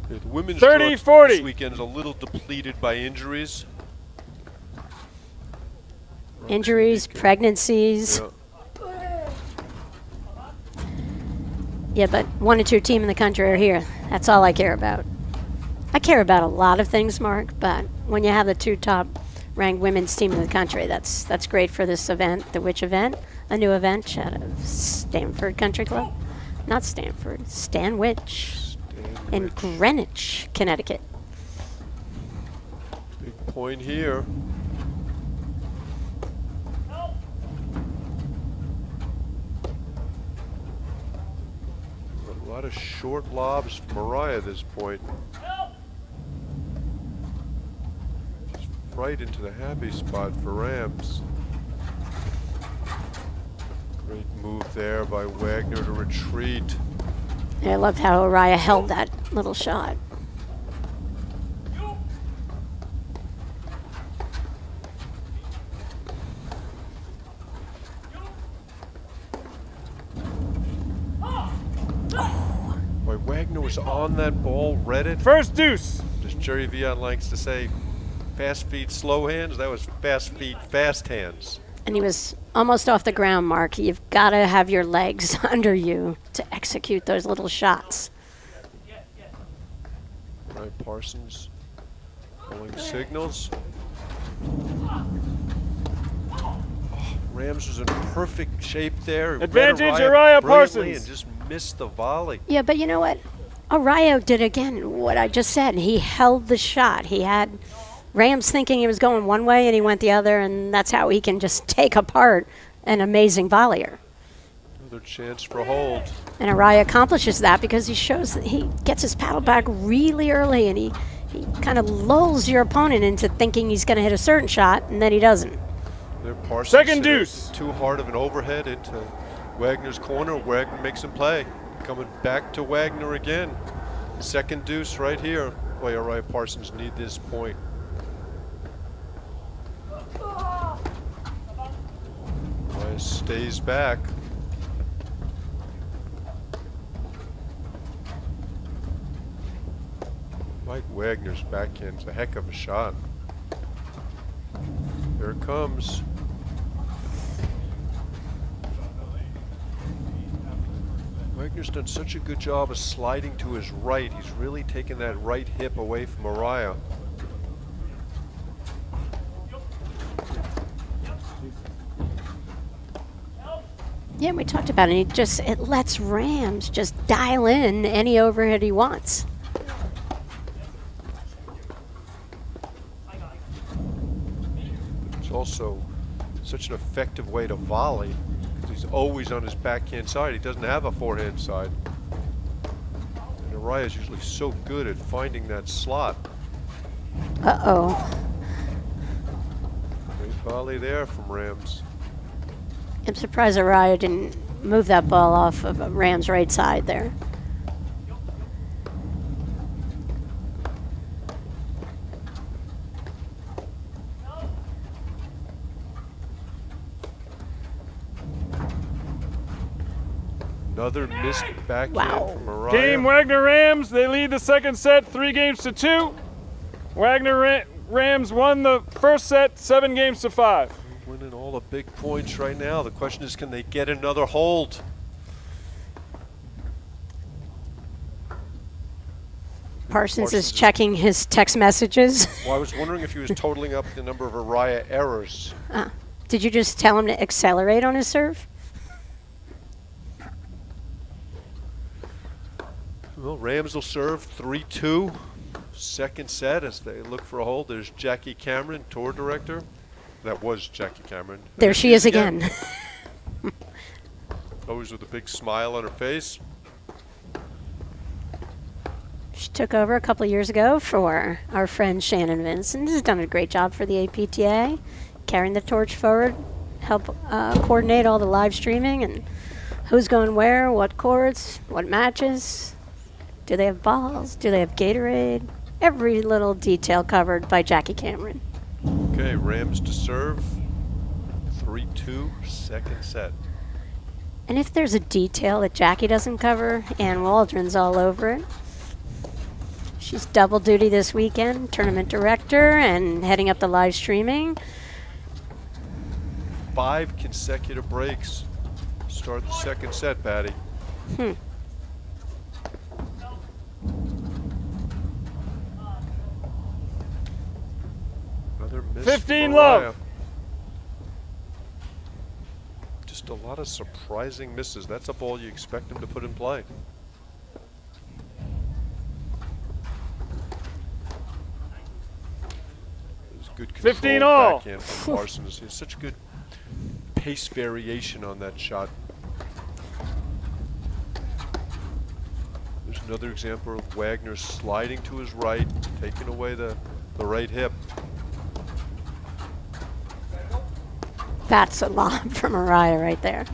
Yeah, the women's 30-40. draw this weekend is a little depleted by injuries. Injuries, pregnancies. Yeah. Yeah, but 1 or 2 team in the country are here. That's all I care about. I care about a lot of things, Mark, but when you have the 2 top-ranked women's team in the country, that's great for this event. The which event? A new event out of Stamford Country Club? Not Stamford, Stanwich in Greenwich, Connecticut. Big point here. A lot of short lobs from Mariah at this point. Just right into the happy spot for Rams. Great move there by Wagner to retreat. I loved how Uriah held that little shot. Boy, Wagner was on that ball, read it. First deuce. As Jerry Vian likes to say, fast feet, slow hands. That was fast feet, fast hands. And he was almost off the ground, Mark. You've got to have your legs under you to execute those little shots. Right, Parsons pulling signals. Rams was in perfect shape there. Advantage, Read Uriah brilliantly Parsons. And just missed the volley. Yeah, but you know what? Arroyo did again what I just said. He held the shot. He had Rams thinking he was going one way and he went the other, and that's how he can just take apart an amazing volleyer. Another chance for hold. And Araya accomplishes that because he shows that he gets his paddle back really early, and he kind of lulls your opponent into thinking he's going to hit a certain shot, and then he doesn't. There, Parsons Second hit it deuce. Too hard of an overhead into Wagner's corner. Wagner makes him play. Coming back to Wagner again. Second deuce right here. Boy, Uriah Parsons need this point. Uriah stays back. Mike Wagner's backhand's a heck of a shot. There it comes. Wagner's done such a good job of sliding to his right. He's really taken that right hip away from Araya. Yeah, we talked about it. It lets Rams just dial in any overhead he wants. It's also such an effective way to volley because he's always on his backhand side. He doesn't have a forehand side. And Araya's usually so good at finding that slot. Uh-oh. Great volley there from Rams. I'm surprised Araya didn't move that ball off of Rams' right side there. Another missed backhand Wow. from Araya. Game Wagner Rams. They lead the second set 3-2. Wagner Rams won the first set 7-5. Winning all the big points right now. The question is, can they get another hold? Parsons is is- checking his text messages. Well, I was wondering if he was totaling up the number of Araya errors. Did you just tell him to accelerate on his serve? Well, Rams will serve 3-2. Second set as they look for a hold. There's Jackie Cameron, tour director. That was Jackie Cameron. There she is again. Always with a big smile on her face. She took over a couple of years ago for our friend Shannon Vincent. Has done a great job for the APTA, carrying the torch forward, help coordinate all the live streaming and who's going where, what courts, what matches. Do they have balls? Do they have Gatorade? Every little detail covered by Jackie Cameron. Okay, Rams to serve. 3-2, second set. And if there's a detail that Jackie doesn't cover, Ann Waldron's all over it. She's double duty this weekend, tournament director and heading up the live streaming. 5 consecutive breaks. Start the second set, Patty. Another miss 15 from love. Araya. Just a lot of surprising misses. That's a ball you expect him to put in play. There's good 15 controlled all. backhand from Parsons. There's such good pace variation on that shot. There's another example of Wagner sliding to his right, taking away the right hip. That's a lob from Araya right there.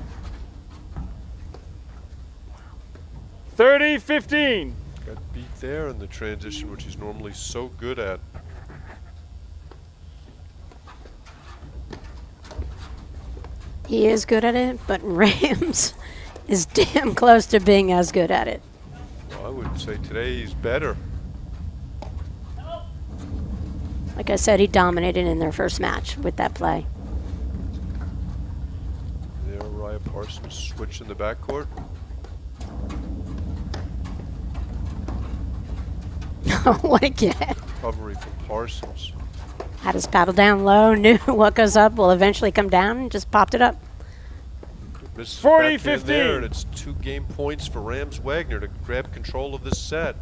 30-15. Got beat there in the transition, which he's normally so good at. He is good at it, but Rams is damn close to being as good at it. Well, I would say today he's better. Like I said, he dominated in their first match with that play. Parsons switch in the backcourt. What a get. Recovery from Parsons. Had his paddle down low, knew what goes up will eventually come down, and just popped it up. Misses 40, backhand there, 15. and it's 2 game points for Rams Wagner to grab control of this set.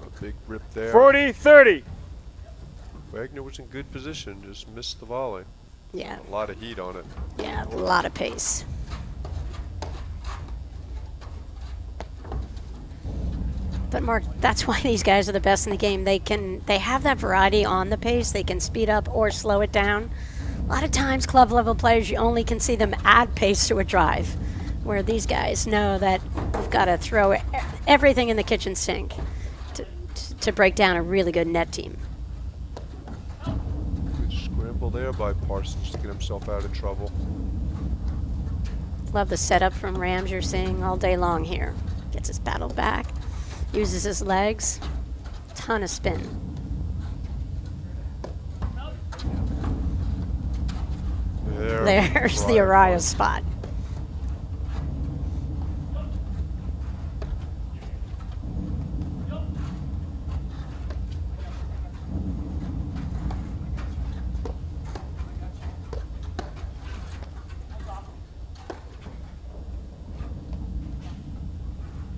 A big rip there. 40-30. Wagner was in good position, just missed the volley. Yeah, A lot of heat on it. yeah, a lot of pace. But Mark, that's why these guys are the best in the game. They have that variety on the pace. They can speed up or slow it down. A lot of times, club level players, you only can see them add pace to a drive, where these guys know that you've got to throw everything in the kitchen sink to break down a really good net team. Good scramble there by Parsons to get himself out of trouble. Love the setup from Rams you're seeing all day long here. Gets his paddle back, uses his legs, ton of spin. There's the Araya spot.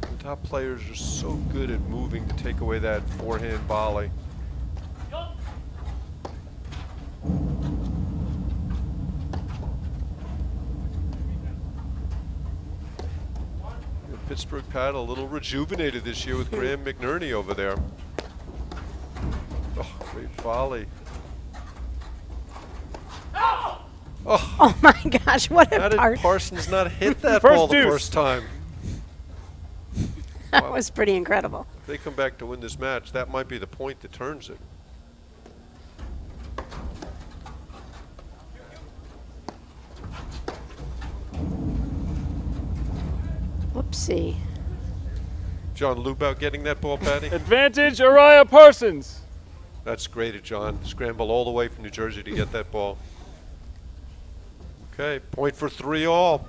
The top players are so good at moving to take away that forehand volley. Pittsburgh paddle a little rejuvenated this year with Graham McNerney over there. Oh, great volley. Oh my gosh, what How a did part. Parsons not hit that First ball the deuce. first time? That was pretty incredible. If they come back to win this match, that might be the point that turns it. Whoopsie. John Lubout getting that ball, Patty? Advantage, Araya Parsons. That's great at John. Scramble all the way from New Jersey to get that ball. Okay, point for 3 all.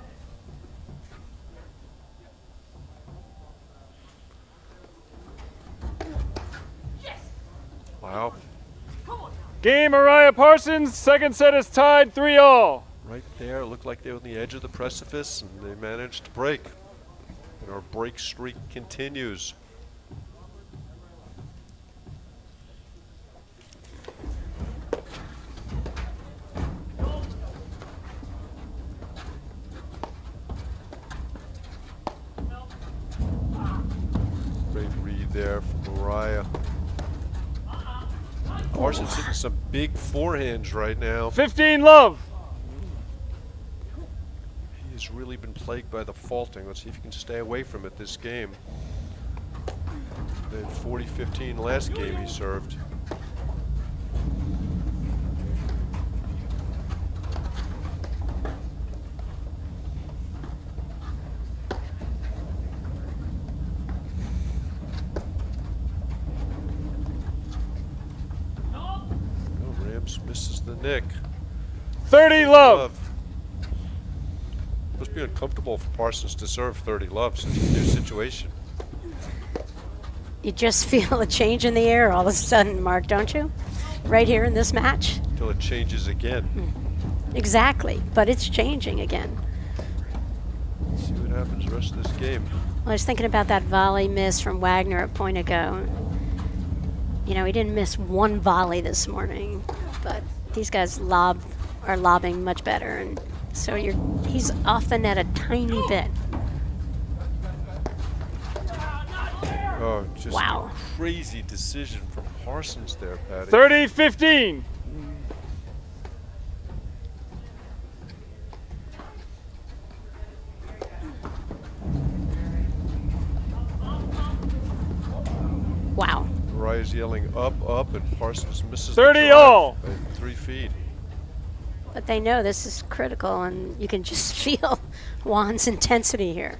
Wow. Game, Araya Parsons. Second set is tied 3-all. Right there, it looked like they were on the edge of the precipice, and they managed to break. And our break streak continues. Great read there from Mariah. Parsons hitting some big forehands right now. 15 love. He has really been plagued by the faulting. Let's see if he can stay away from it this game. Then 40-15 last game he served. Oh, Rams misses the nick. 30 love. Must be uncomfortable for Parsons to serve 30 love since it's a new situation. You just feel a change in the air all of a sudden, Mark, don't you? Right here in this match. Until it changes again. Exactly, but it's changing again. Let's see what happens the rest of this game. I was thinking about that volley miss from Wagner a point ago. You know, he didn't miss one volley this morning, but these guys are lobbing much better, and so he's off the net a tiny bit. Oh, just Wow. a crazy decision from Parsons there, Patty. 30-15. Wow. Mariah's yelling up, and Parsons misses 30 the drive all. by 3 feet. But they know this is critical, and you can just feel Juan's intensity here.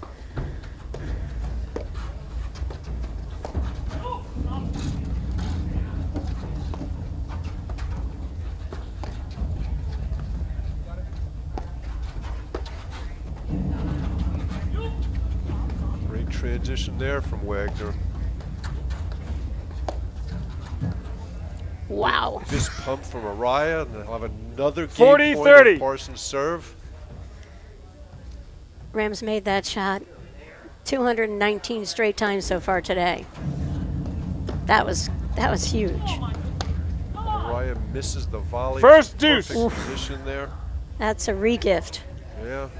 transition there from Wagner. Wow. Fist pump from Araya, and they'll have another game 40, point 30. on Parsons' serve. Rams made that shot 219 straight times so far today. That was huge. Araya misses the volley. First deuce. Perfect position there. That's a regift. Yeah,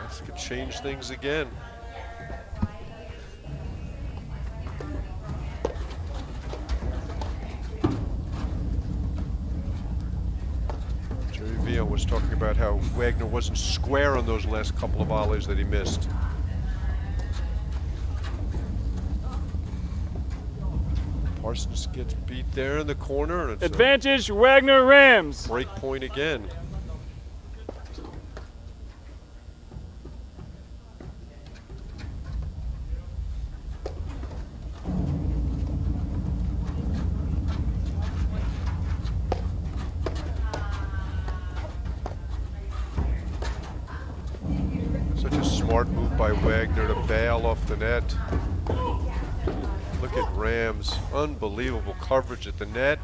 this could change things again. Jerry Villa was talking about how Wagner wasn't square on those last couple of volleys that he missed. Parsons gets beat there in the corner, and it's Advantage Wagner Rams. a break point again. Such a smart move by Wagner to bail off the net. Look at Rams, unbelievable coverage at the net.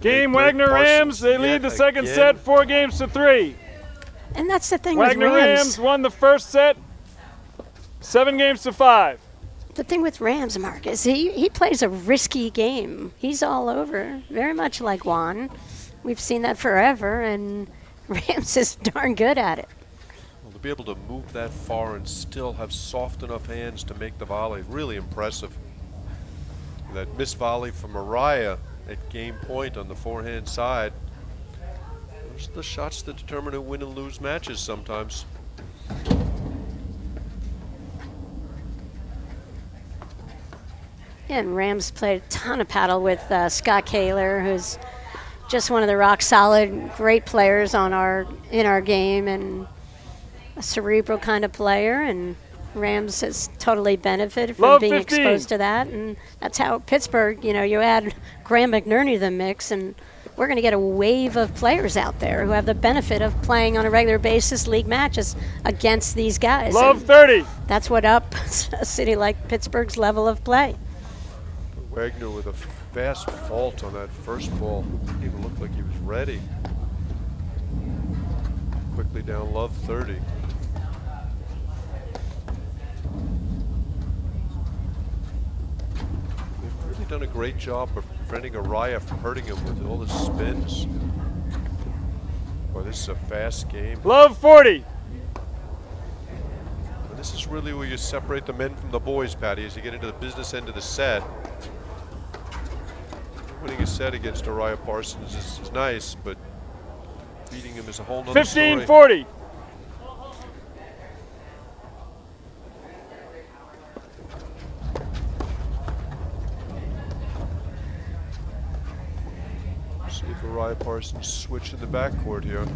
Game They break Wagner Parsons Rams. They lead yet the second again. set 4-3. And that's the thing Wagner with Rams. Rams won the first set 7-5. The thing with Rams, Mark, is he plays a risky game. He's all over, very much like Juan. We've seen that forever, and Rams is darn good at it. Well, to be able to move that far and still have soft enough hands to make the volley, really impressive. That missed volley from Araya at game point on the forehand side. Those are the shots that determine who win and lose matches sometimes. Yeah, and Rams played a ton of paddle with Scott Kaler, who's just one of the rock solid, great players in our game, and a cerebral kind of player. And Rams has totally benefited from Love being 15. exposed to that, and that's how Pittsburgh. You add Graham McNerney to the mix, and we're going to get a wave of players out there who have the benefit of playing on a regular basis league matches against these guys. Love And 30. that's what ups a city like Pittsburgh's level of play. Wagner with a fast fault on that first ball. Didn't even look like he was ready. Quickly down Love 30. They've really done a great job of preventing Araya from hurting him with all the spins. Boy, this is a fast game. Love 40. And this is really where you separate the men from the boys, Patty, as you get into the business end of the set. Winning a set against Araya Parsons is nice, but beating him is a whole nother story. 15-40. See if Araya Parsons switch in the backcourt here.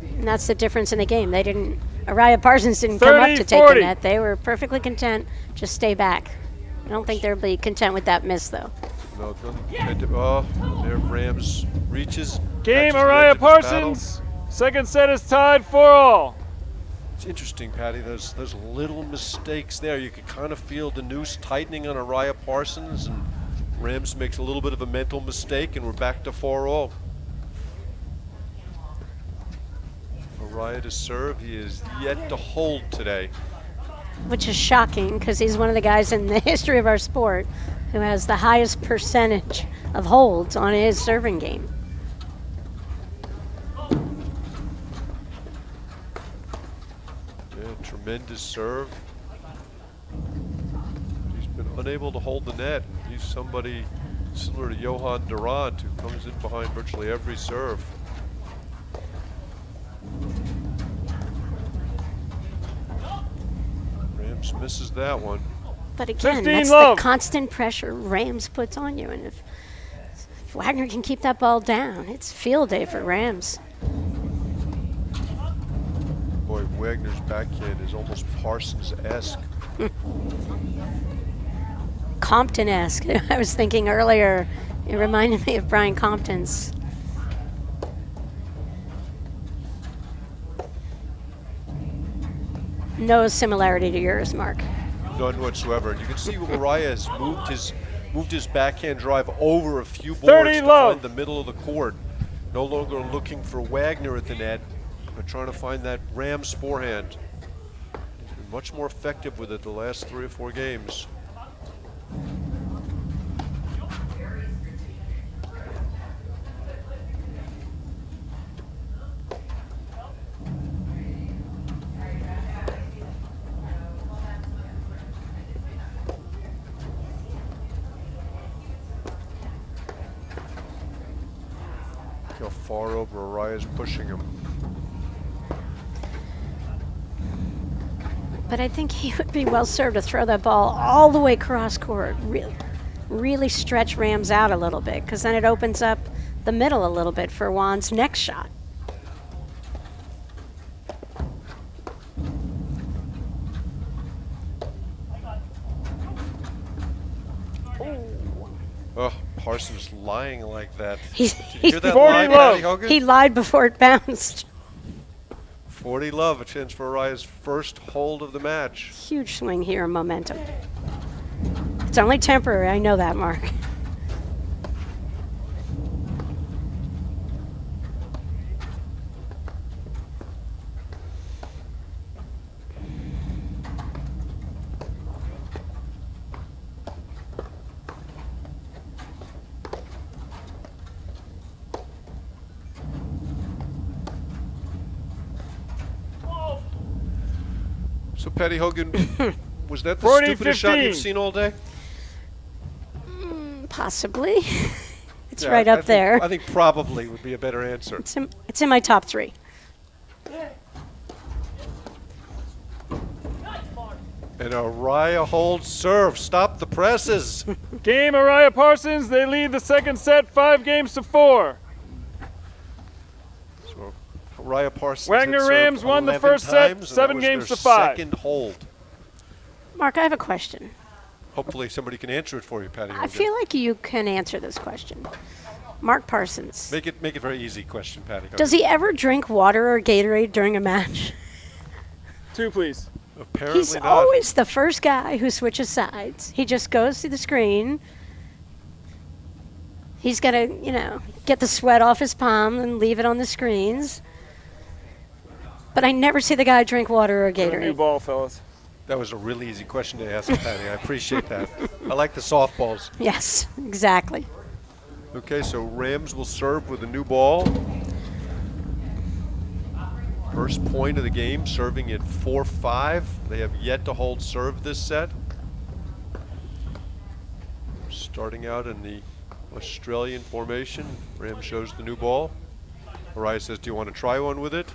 And that's the difference in the game. Araya Parsons didn't come up to take 30-40. the net. They were perfectly content. Just stay back. I don't think they'll be content with that miss, though. No, there Rams reaches. Game catches the edge Araya of his paddle. Parsons. Second set is tied 4-all. It's interesting, Patty. Those little mistakes there. You could kind of feel the noose tightening on Araya Parsons, and Rams makes a little bit of a mental mistake, and we're back to 4-all. Araya to serve. He is yet to hold today. Which is shocking because he's one of the guys in the history of our sport who has the highest percentage of holds on his serving game. Yeah, tremendous serve. He's been unable to hold the net. And he's somebody similar to Johan Durant who comes in behind virtually every serve. Rams misses that one. But again, 15 that's love. the constant pressure Rams puts on you. And if Wagner can keep that ball down, it's field day for Rams. Boy, Wagner's backhand is almost Parsons-esque. Compton-esque. I was thinking earlier, it reminded me of Brian Compton's. no similarity to yours, Mark. None whatsoever. And you can see Uriah has moved his backhand drive over a few boards 30 to love. find the middle of the court. No longer looking for Wagner at the net, but trying to find that Rams forehand. He's been much more effective with it the last 3 or 4 games. How far over Uriah's pushing him. But I think he would be well served to throw that ball all the way cross court. Really stretch Rams out a little bit, because then it opens up the middle a little bit for Juan's next shot. Oh, Parsons lying like that. Did you hear that 40 lie, love. Patty Hogan? He lied before it bounced. 40 love, a chance for Uriah's first hold of the match. Huge swing here in momentum. It's only temporary, I know that, Mark. So, Patty Hogan, was that the 40, stupidest shot 15. you've seen all day? Possibly. It's Yeah, right I up think- there. I think probably would be a better answer. It's in my top 3. And Uriah holds serve. Stop the presses. Game Uriah Parsons. They lead the second set 5-4. So Uriah Parsons Wagner had served Rams won the 11 first set, times, and 7 that games was their to 5. Second hold. Mark, I have a question. Hopefully somebody can answer it for you, Patty I Hogan. feel like you can answer this question. Mark Parsons. Make it a very easy question, Patty Hogan. Does he ever drink water or Gatorade during a match? 2, please. Apparently He's not. always the first guy who switches sides. He just goes to the screen. He's got to, get the sweat off his palm and leave it on the screens. But I never see the guy drink water or New Gatorade. ball, fellas. That was a really easy question to ask, Patty. I appreciate that. I like the softballs. Yes, exactly. Okay, so Rams will serve with a new ball. First point of the game, serving at 4-5. They have yet to hold serve this set. Starting out in the Australian formation, Rams shows the new ball. Uriah says, do you want to try one with it?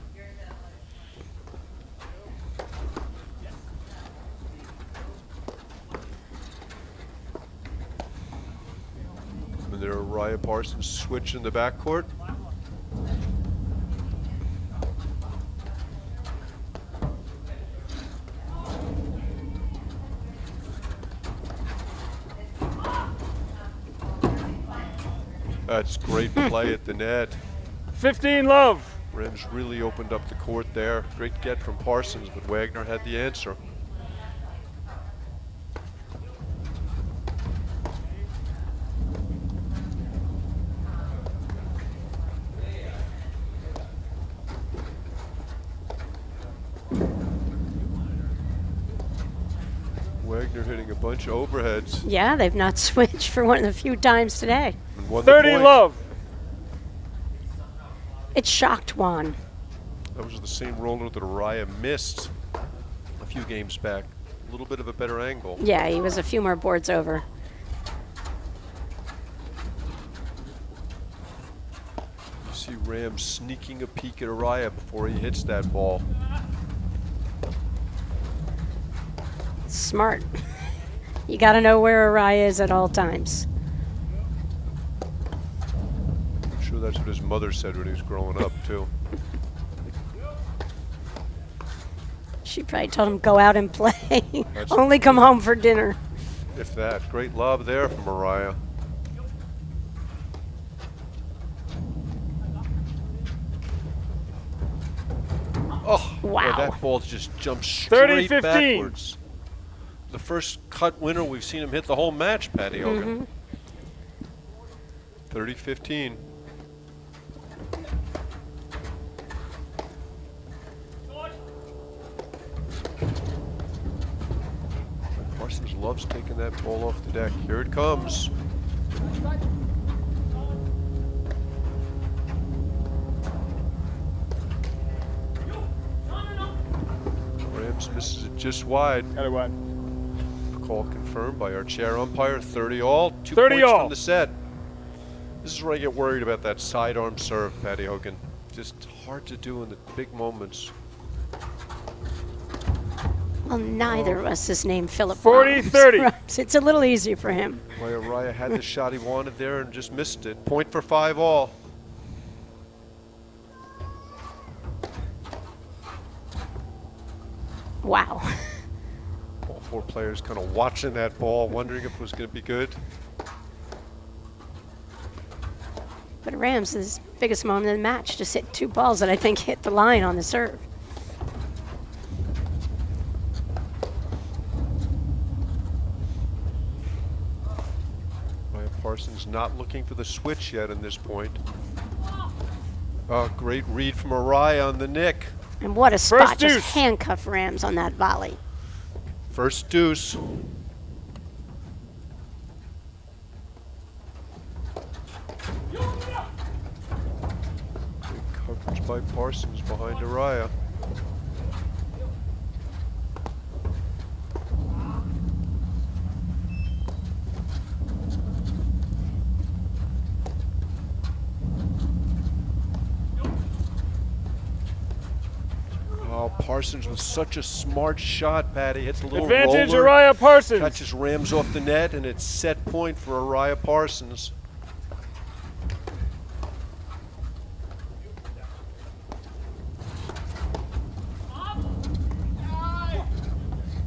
And there Uriah Parsons switch in the backcourt. That's great play at the net. 15 love. Rams really opened up the court there. Great get from Parsons, but Wagner had the answer. Wagner hitting a bunch of overheads. Yeah, they've not switched for one of the few times today. And won the 30 point. love. It shocked Juan. That was the same roller that Uriah missed a few games back. A little bit of a better angle. Yeah, he was a few more boards over. You see Rams sneaking a peek at Uriah before he hits that ball. Smart. You got to know where Uriah is at all times. I'm sure that's what his mother said when he was growing up, too. She probably told him, go out and play. That's- Only come home for dinner. If that. Great lob there from Uriah. Oh, Wow. that ball just jumped straight 30-15. backwards. The first cut winner we've seen him hit the whole match, Patty Hogan. 30-15. Parsons loves taking that ball off the deck. Here it comes. Rams misses it just wide. Got it wide. Call confirmed by our chair umpire. 30 all. 2 30 points all. from the set. This is where I get worried about that sidearm serve, Patty Hogan. Just hard to do in the big moments. Well, neither of us is named Philip 40-30. Rams. It's a little easier for him. Boy, Araya had the shot he wanted there and just missed it. Point for 5 all. Wow. All 4 players kind of watching that ball, wondering if it was going to be good. But Rams' biggest moment of the match, just hit 2 balls that I think hit the line on the serve. Ryan Parsons not looking for the switch yet in this point. Oh, great read from Araya on the nick. And what a spot, First just deuce. handcuff Rams on that volley. First deuce. Big coverage by Parsons behind Araya. Oh, Parsons with such a smart shot, Patty. Hits a little Advantage, roller. Araya Parsons. Catches Rams off the net, and it's set point for Araya Parsons.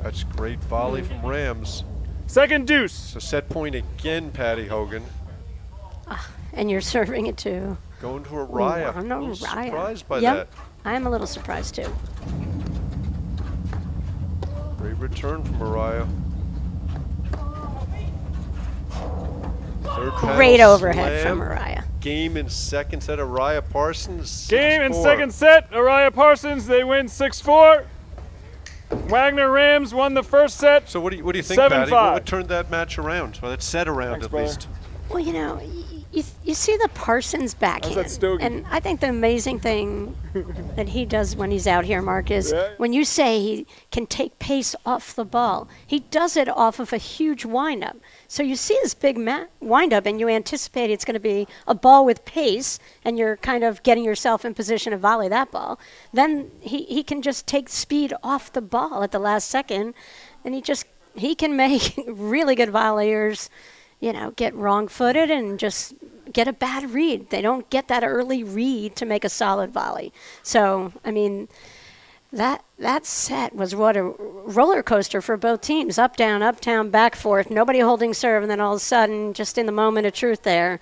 That's great volley from Rams. Second deuce. So set point again, Patty Hogan. And you're serving it to Going to Araya. I'm A not little Araya. surprised by Yep. that. I am a little surprised too. Great return from Araya. Third Great panel overhead slam. from Araya. Game in second set, Araya Parsons. Game in 6-4. second set. Araya Parsons, they win 6-4. Wagner Rams won the first set. So what do you think, 7-5. Patty? What turned that match around? Well, that set around Thanks, at brother. least. Well, you know, you see the Parsons backhand. that stogie? And I think the amazing thing that he does when he's out here, Mark, is Yeah. when you say he can take pace off the ball, he does it off of a huge windup. So you see this big windup and you anticipate it's going to be a ball with pace and you're kind of getting yourself in position to volley that ball. Then he can just take speed off the ball at the last second and he can make really good volleyers, you know, get wrong-footed and just get a bad read. They don't get that early read to make a solid volley. So, I mean, that set was what a roller coaster for both teams. Up, down, back, forth. Nobody holding serve, and then all of a sudden, just in the moment of truth there,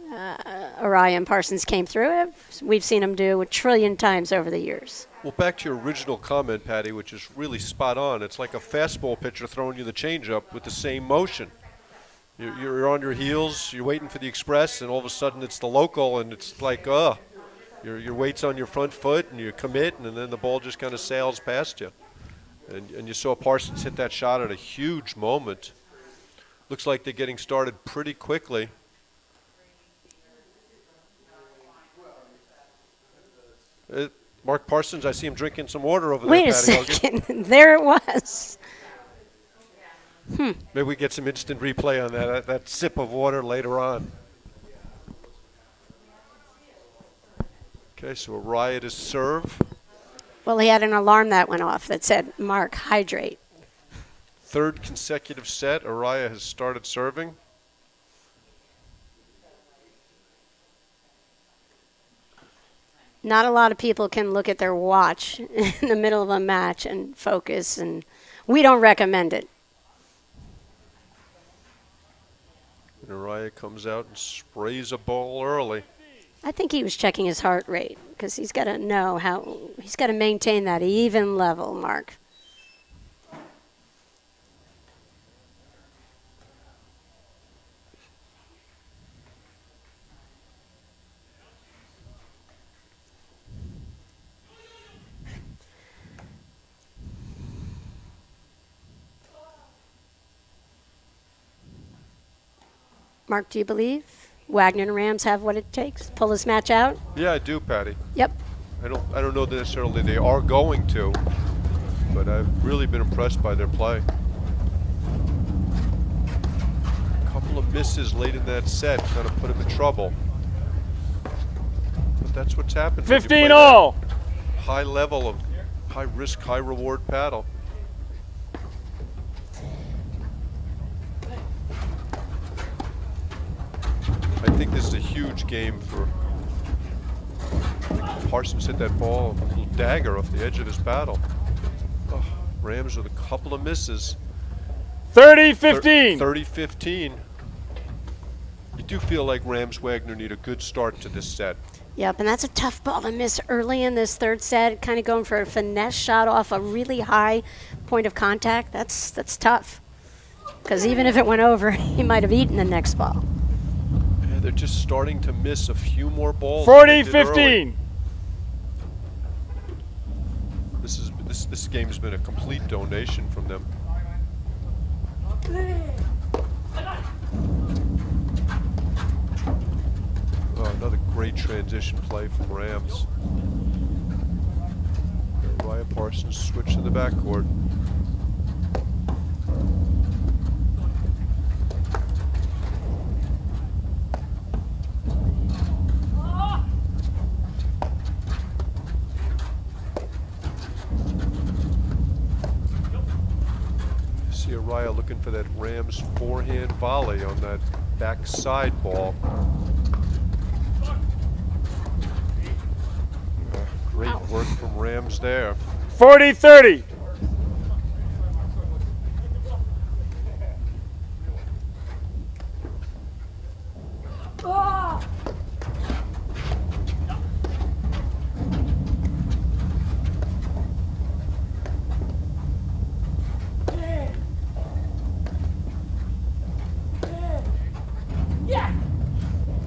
Araya and Parsons came through it. We've seen them do a trillion times over the years. Well, back to your original comment, Patty, which is really spot on. It's like a fastball pitcher throwing you the changeup with the same motion. You're on your heels, you're waiting for the express, and all of a sudden it's the local, and it's like, your weight's on your front foot, and you commit, and then the ball just kind of sails past you. And you saw Parsons hit that shot at a huge moment. Looks like they're getting started pretty quickly. Mark Parsons, I see him drinking some water over there, Wait a Patty Hogan. second. There it was. Maybe we get some instant replay on that sip of water later on. Okay, so a riot is serve. Well, he had an alarm that went off that said, Mark, hydrate. Third consecutive set, Araya has started serving. Not a lot of people can look at their watch in the middle of a match and focus, and we don't recommend it. And Araya comes out and sprays a ball early. I think he was checking his heart rate because he's got to know how he's got to maintain that even level, Mark. Mark, do you believe Wagner and Rams have what it takes to pull this match out? Yeah, I do, Patty. Yep. I don't know that necessarily they are going to, but I've really been impressed by their play. A couple of misses late in that set kind of put them in trouble. But that's what's happened. when you play 15 all. that high level of high risk, high reward paddle. I think this is a huge game for Parsons. Hit that ball, a little dagger off the edge of his paddle. Oh, Rams with a couple of misses. 30-15. 30-15. You do feel like Rams Wagner need a good start to this set. Yep, and that's a tough ball to miss early in this third set. Kind of going for a finesse shot off a really high point of contact. That's tough. Because even if it went over, he might have eaten the next ball. Yeah, they're just starting to miss a few more balls. than they did early. 40-15. This game's been a complete donation from them. Oh, another great transition play from Rams. Ryan Parsons switched to the backcourt. See Araya looking for that Rams forehand volley on that backside ball. Great work from Rams there. 40-30.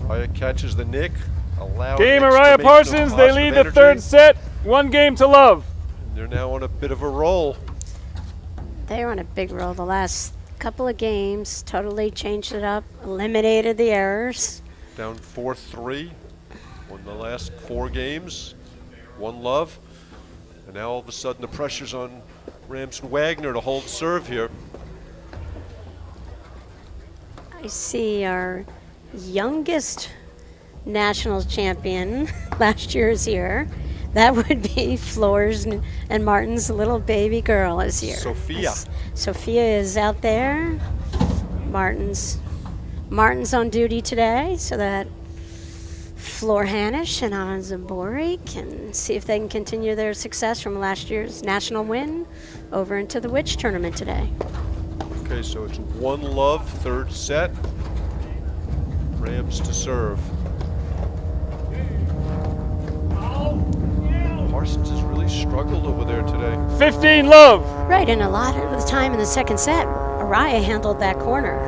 Araya catches the nick. Loud Game exclamation Araya Parsons. of They positive lead the energy. third set. 1 game to love. And they're now on a bit of a roll. They're on a big roll the last couple of games. Totally changed it up. Eliminated the errors. Down 4-3. Won the last 4 games. 1 love. And now all of a sudden the pressure's on Rams and Wagner to hold serve here. I see our youngest Nationals champion last year is here. That would be Floors and Martin's little baby girl is here. Sophia. Sophia is out there. Martin's on duty today, so that Floor Hanisch and Anna Zabori can see if they can continue their success from last year's national win over into the Witch tournament today. Okay, so it's 1 love, third set. Rams to serve. Parsons has really struggled over there today. 15 love. Right, and a lot of the time in the second set, Araya handled that corner.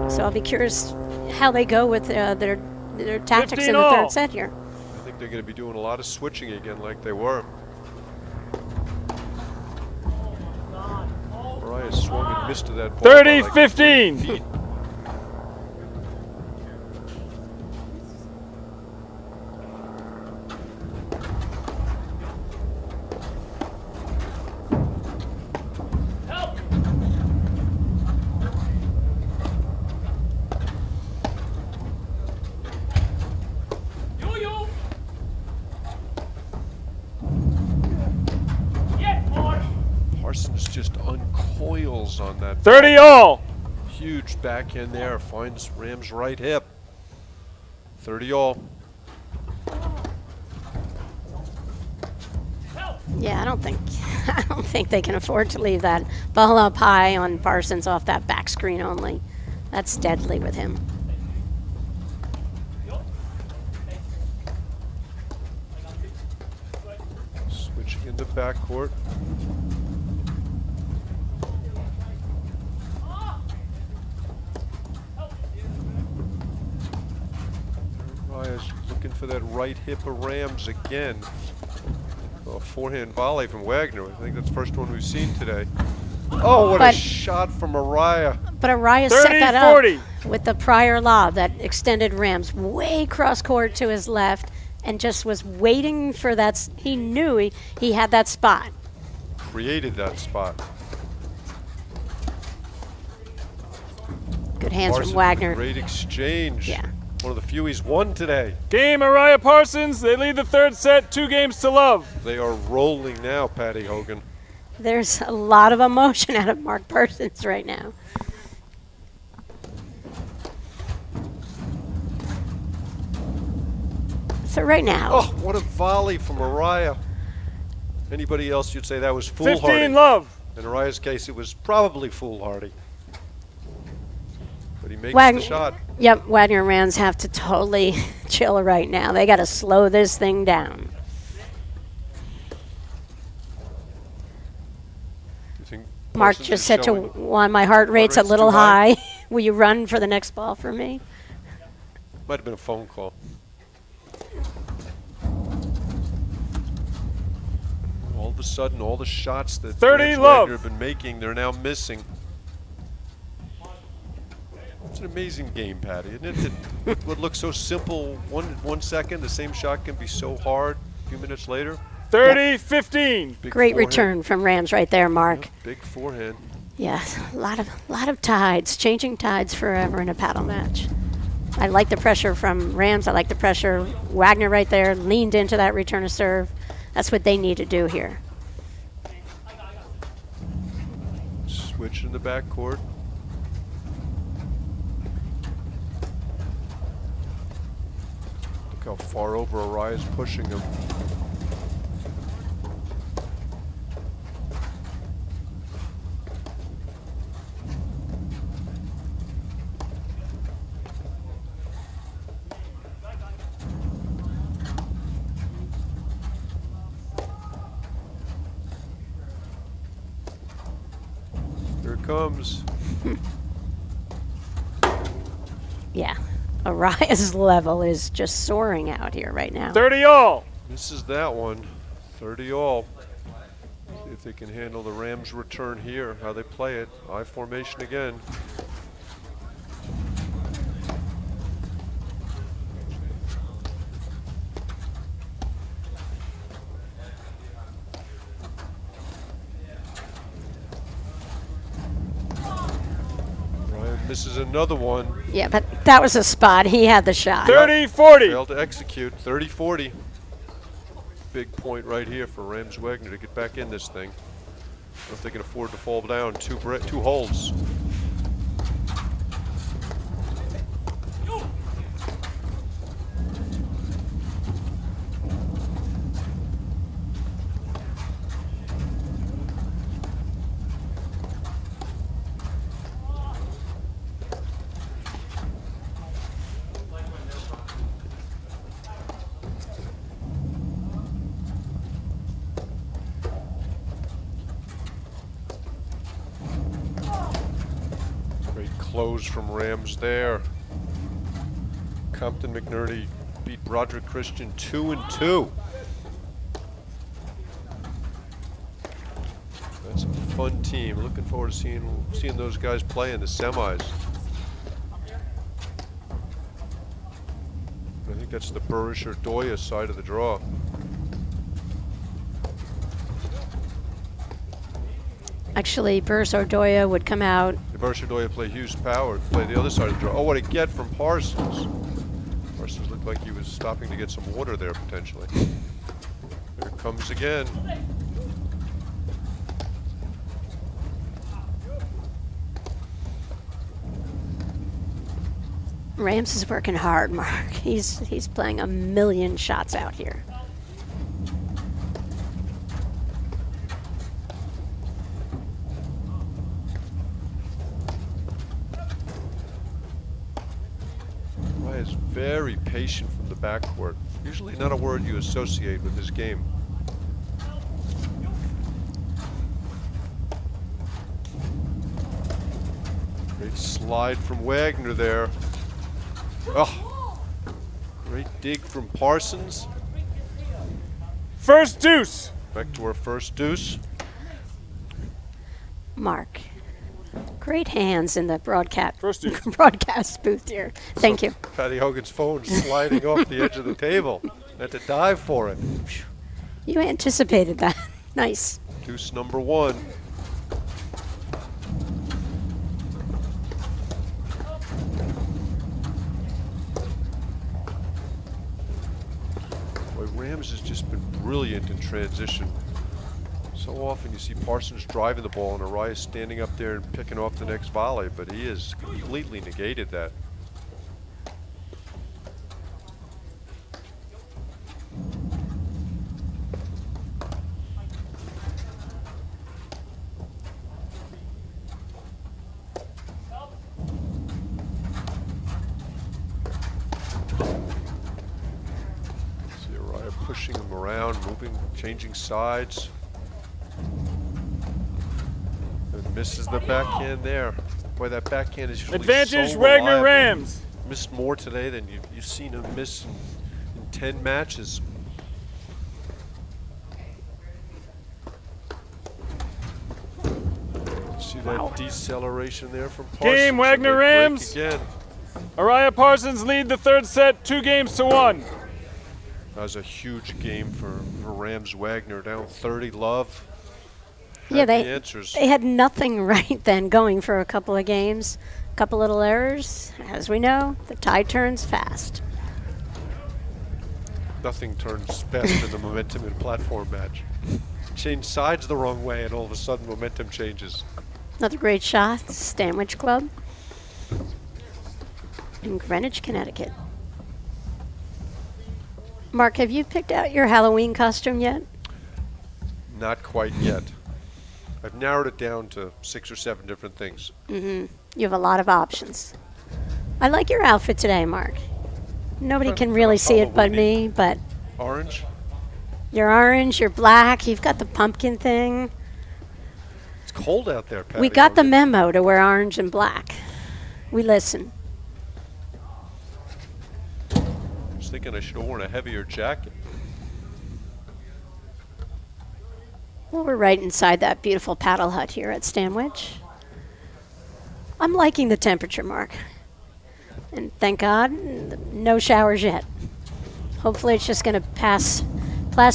So I'll be curious how they go with their tactics in the 15-all. third set here. I think they're going to be doing a lot of switching again like they were. Araya swung and missed to that ball. by like 30-15. 3 feet. Parsons just uncoils on that 30 all. huge backhand there. Finds Rams' right hip. 30 all. Yeah, I don't think they can afford to leave that ball up high on Parsons off that back screen only. That's deadly with him. Switching into backcourt. Raya's looking for that right hip of Rams again. A forehand volley from Wagner. I think that's the first one we've seen today. Oh, what a shot from Araya. But Araya set that up with the prior lob that extended Rams way cross court to his left and just was waiting for that. He knew he had that spot. Created that spot. Good hands Parsons, from Wagner. Great exchange. Yeah. One of the few he's won today. Game, Araya Parsons. They lead the third set, 2-0. They are rolling now, Patty Hogan. There's a lot of emotion out of Mark Parsons right now. So right now. Oh, what a volley from Araya. Anybody else, you'd say that was foolhardy. 15-love. In Araya's case, it was probably foolhardy. But he makes Wagner, the shot. Yep, Wagner and Rams have to totally chill right now. They got to slow this thing down. Mark just said to Juan, my heart rate's a little high. Will you run for the next ball for me? Might have been a phone call. All of a sudden, all the shots that Wagner have been making, they're now missing. It's an amazing game, Patty, isn't it? That what looks so simple 1 second, the same shot can be so hard a few minutes later. 30-15. Great forehand. Return from Rams right there, Mark. Yeah, big forehand. Yes, a lot of tides, changing tides forever in a paddle match. I like the pressure from Rams. I like the pressure. Wagner right there leaned into that return of serve. That's what they need to do here. Switch in the backcourt. Look how far over Araya is pushing him. Here it comes. Yeah. Araya's level is just soaring out here right now. 30-all. This is that one. 30-all. See if they can handle the Rams' return here, how they play it. I formation again. Misses another one. Yeah, but that was a spot. He had the shot. 30-40. Failed to execute. 30-40. Big point right here for Rams Wagner to get back in this thing. I don't know if they can afford to fall down. Two holds. Close from Rams there. Compton McNerney beat Broderick Christian 2-2. That's a fun team. Looking forward to seeing those guys play in the semis. I think that's the Burish or Doya side of the draw. Actually, Burish or Doya would come out. Burish or Doya play Hughes Power, play the other side of the draw. Oh, what a get from Parsons. Parsons looked like he was stopping to get some water there, potentially. Here it comes again. Rams is working hard, Mark. He's playing a million shots out here. Is very patient from the backcourt. Usually not a word you associate with his game. slide from Wagner there. Oh, great dig from Parsons. First deuce. Back to our first deuce. Mark, great hands in the broadcast First deuce. broadcast booth here. Thank you. Patty Hogan's phone sliding off the edge of the table. Had to dive for it. You anticipated that. Nice. Deuce number 1. Boy, Rams has just been brilliant in transition. So often you see Parsons driving the ball and Arias standing up there and picking off the next volley, but he has completely negated that. See Arias pushing him around, moving, changing sides. And misses the backhand there. Boy, that backhand is usually Advantage so Wagner reliable. Rams. Missed more today than you've seen him miss in 10 matches. See that deceleration there from Parsons. Game, Wagner and they break Rams. Again. Araya Parsons lead the third set 2-1. That was a huge game for Rams. Wagner down 30. Love. Yeah, Had they the answers. they had nothing right then going for a couple of games. A couple little errors. As we know, the tide turns fast. Nothing turns faster than momentum in a platform match. Change sides the wrong way, and all of a sudden momentum changes. Another great shot, Stanwich Club in Greenwich, Connecticut. Mark, have you picked out your Halloween costume yet? Not quite yet. I've narrowed it down to 6 or 7 different things. You have a lot of options. I like your outfit today, Mark. Nobody can really see it but me, but Orange? you're orange, you're black, you've got the pumpkin thing. It's cold out there, Patty. We got the Hogan. memo to wear orange and black. We listen. I was thinking I should have worn a heavier jacket. Well, we're right inside that beautiful paddle hut here at Stanwich. I'm liking the temperature, Mark. And thank God, no showers yet. Hopefully it's just going to pass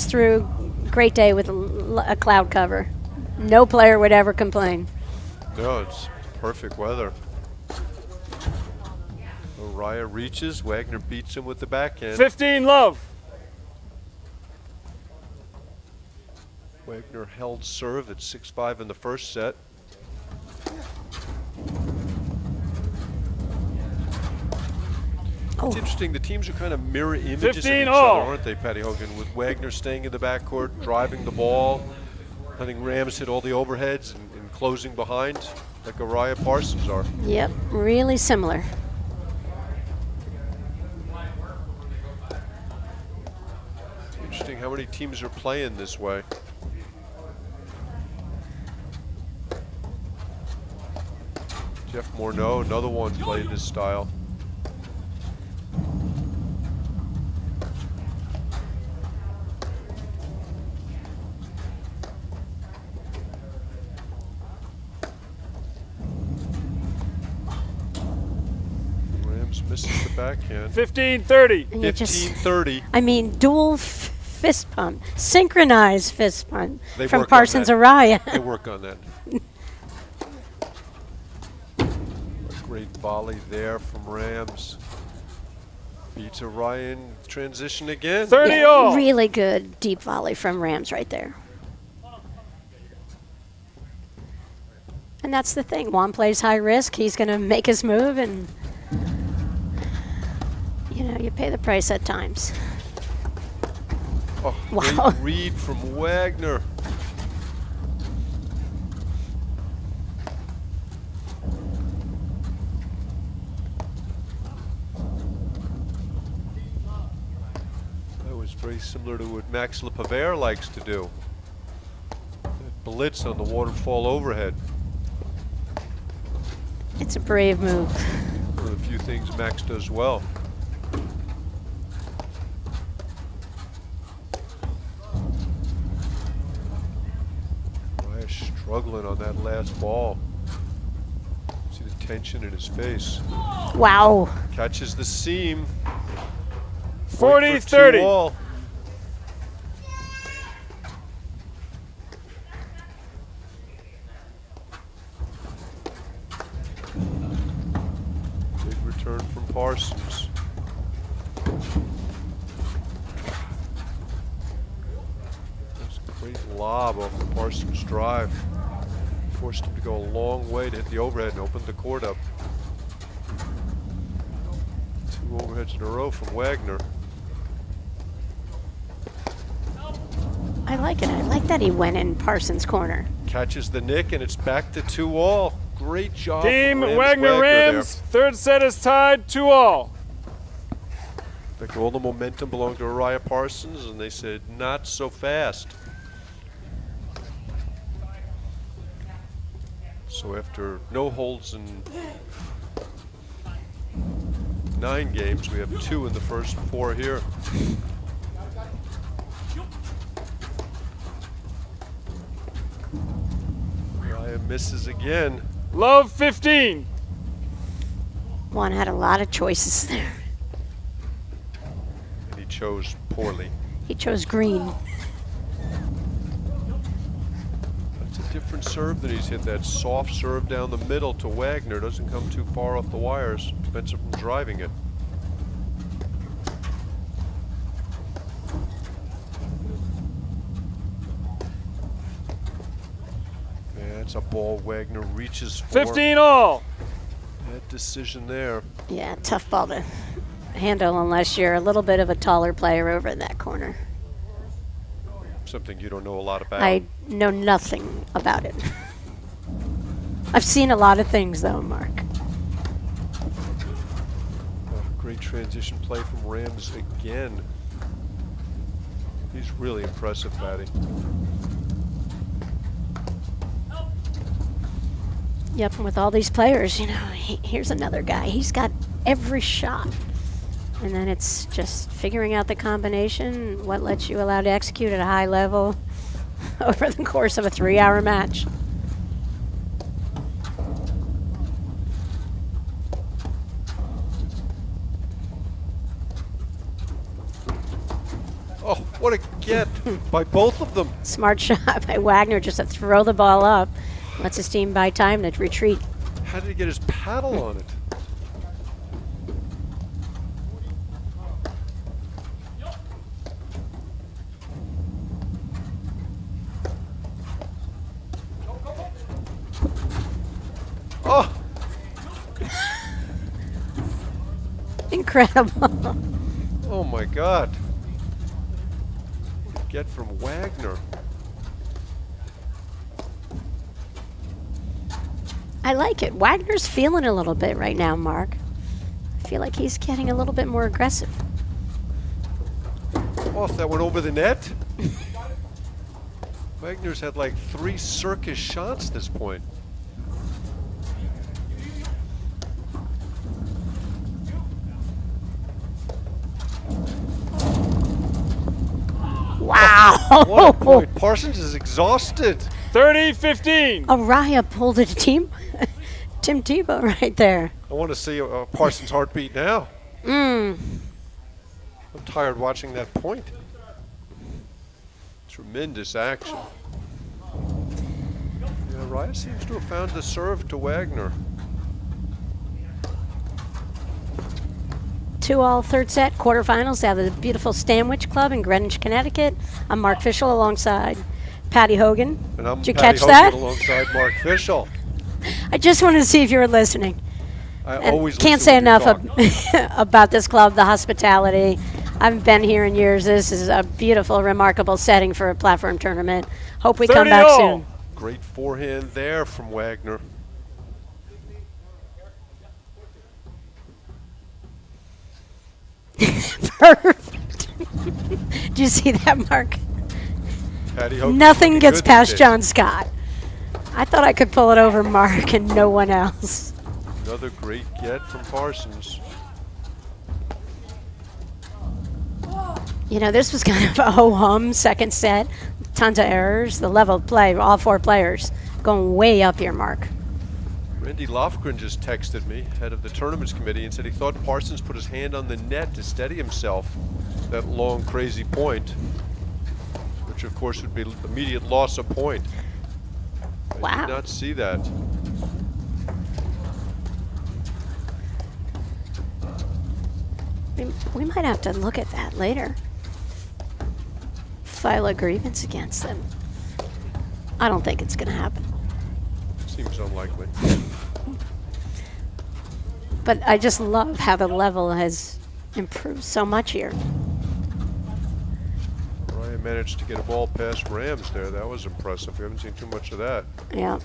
through. Great day with a cloud cover. No player would ever complain. No, it's perfect weather. Araya reaches. Wagner beats him with the backhand. 15 love. Wagner held serve at 6-5 in the first set. It's interesting. The teams are kind of mirror images of 15 each all. other, aren't they, Patty Hogan? With Wagner staying in the backcourt, driving the ball, letting Rams hit all the overheads and closing behind, like Araya Parsons are. Yep, really similar. Interesting how many teams are playing this way. Jeff Morneau, another one, played this style. Rams misses the backhand. 15-30. And you just, 15-30. I mean, dual fist pump, synchronized fist pump They from work on Parsons that. Araya. They work on that. A great volley there from Rams. Beats Araya in transition again. 30 Yeah, all. really good deep volley from Rams right there. And that's the thing. Juan plays high risk. He's going to make his move, and you know, you pay the price at times. Oh, Wow. great read from Wagner. That was very similar to what Max LePavere likes to do. That blitz on the waterfall overhead. It's a brave move. One of the few things Max does well. Raya struggling on that last ball. See the tension in his face. Wow. Catches the seam. 40-30. Big return from Parsons. That's a great lob off the Parsons drive. Forced him to go a long way to hit the overhead and open the court up. 2 overheads in a row from Wagner. I like it. I like that he went in Parsons' corner. Catches the nick, and it's back to 2-all. Great job. Team from Wagner Rams. Third set is tied 2-all. In fact, all the momentum belonged to Araya Parsons, and they said, not so fast. So after no holds in 9 games, we have 2 in the first 4 here. Ryan misses again. Love 15. Juan had a lot of choices there. And he chose poorly. He chose green. That's a different serve than he's hit. That soft serve down the middle to Wagner doesn't come too far off the wires. Prevents him from driving it. That's a ball Wagner reaches for. 15-all. That decision there. Yeah, tough ball to handle unless you're a little bit of a taller player over in that corner. Something you don't know a lot about. I know nothing about it. I've seen a lot of things, though, Mark. Great transition play from Rams again. He's really impressive, Patty. Yep, and with all these players, you know, here's another guy. He's got every shot. And then it's just figuring out the combination, what lets you allow to execute at a high level over the course of a 3-hour match. Oh, what a get by both of them. Smart shot by Wagner just to throw the ball up. Lets his team buy time to retreat. How did he get his paddle on it? Oh! Incredible. Oh my God. What a get from Wagner. I like it. Wagner's feeling a little bit right now, Mark. I feel like he's getting a little bit more aggressive. Oh, if that went over the net. Wagner's had like 3 circus shots at this point. Wow! What a point. Parsons is exhausted. 30-15. Araya pulled a Tim Tebow right there. I want to see Parsons' heartbeat now. I'm tired watching that point. Tremendous action. Yeah, Raya seems to have found the serve to Wagner. 2-all third set quarterfinals out of the beautiful Stanwich Club in Greenwich, Connecticut. I'm Mark Fischel alongside Patty Hogan. And I'm Did you Patty catch Hogan that? alongside Mark Fischel. I just wanted to see if you were listening. I And always can't listen say when you enough talk. about this club, the hospitality. I haven't been here in years. This is a beautiful, remarkable setting for a platform tournament. Hope we come back 30-all. soon. Great forehand there from Wagner. Perfect. Did you see that, Mark? Patty Hogan's Nothing looking gets good past these days. John Scott. I thought I could pull it over Mark and no one else. Another great get from Parsons. You know, this was kind of a ho-hum second set. Tons of errors. The level of play, all four players going way up here, Mark. Randy Lofgren just texted me, head of the tournaments committee, and said he thought Parsons put his hand on the net to steady himself. That long, crazy point, which of course would be immediate loss of point. Wow. I did not see that. We might have to look at that later. File a grievance against them. I don't think it's going to happen. Seems unlikely. But I just love how the level has improved so much here. Ryan managed to get a ball past Rams there. That was impressive. We haven't seen too much of that. Yeah.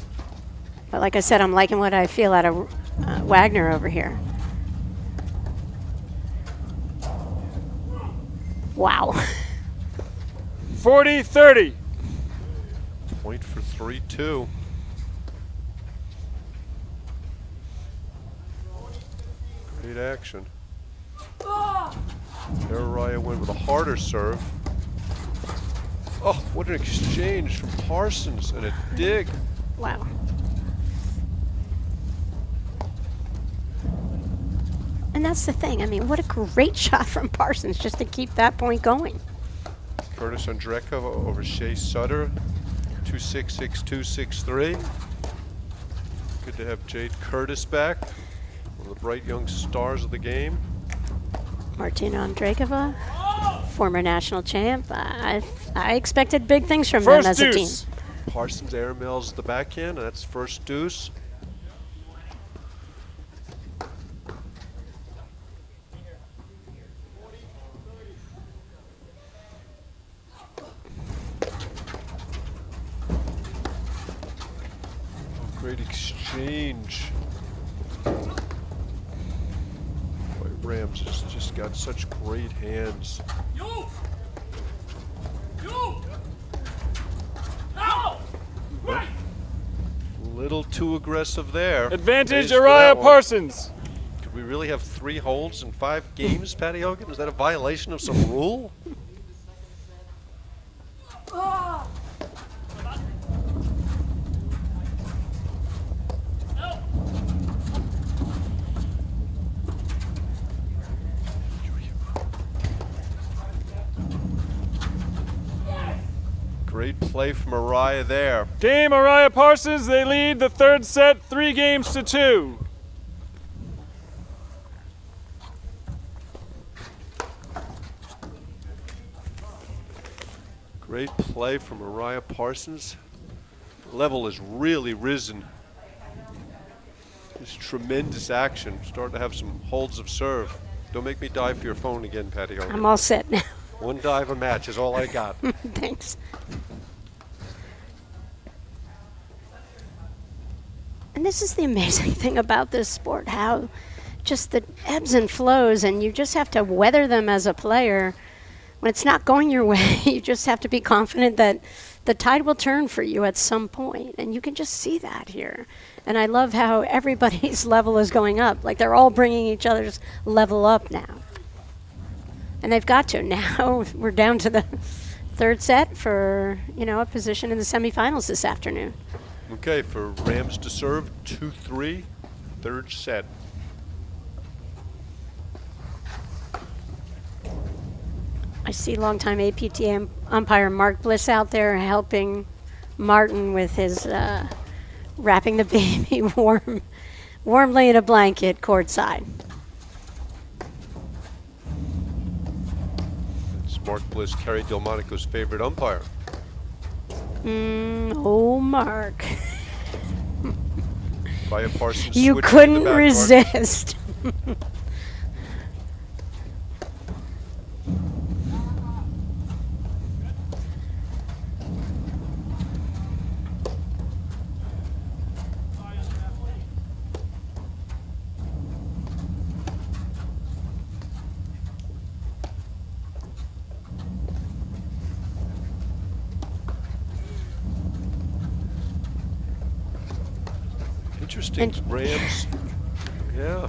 But like I said, I'm liking what I feel out of Wagner over here. Wow. 40-30. Point for 3-2. Great action. There Araya went with a harder serve. Oh, what an exchange from Parsons and a dig. Wow. And that's the thing. I mean, what a great shot from Parsons just to keep that point going. Curtis Andrekova over Shea Sutter. 2-6, 6-2, 6-3. Good to have Jade Curtis back. One of the bright young stars of the game. Martina Andreeva, former national champ. I expected big things from First them as a team. deuce. Parsons airmails the backhand, and that's first deuce. Great exchange. Boy, Rams has just got such great hands. Little too aggressive there. Advantage Pays for Araya that one. Parsons. Could we really have 3 holds in 5 games, Patty Hogan? Is that a violation of some rule? Great play from Araya there. Dame Araya Parsons, they lead the third set 3-2. Great play from Araya Parsons. Level has really risen. Just tremendous action. Starting to have some holds of serve. Don't make me dive for your phone again, Patty Hogan. I'm all set now. One dive a match is all I got. Thanks. And this is the amazing thing about this sport, how just the ebbs and flows, and you just have to weather them as a player. When it's not going your way, you just have to be confident that the tide will turn for you at some point, and you can just see that here. And I love how everybody's level is going up. Like they're all bringing each other's level up now. And they've got to. Now we're down to the third set for, a position in the semifinals this afternoon. Okay, for Rams to serve, 2-3, third set. I see longtime APTA umpire Mark Bliss out there helping Martin with his wrapping the baby warmly in a blanket courtside. It's Mark Bliss, Kerry Delmonico's favorite umpire. Oh, Mark. Raya Parsons You switching to couldn't the back resist. Interesting, Rams Yeah.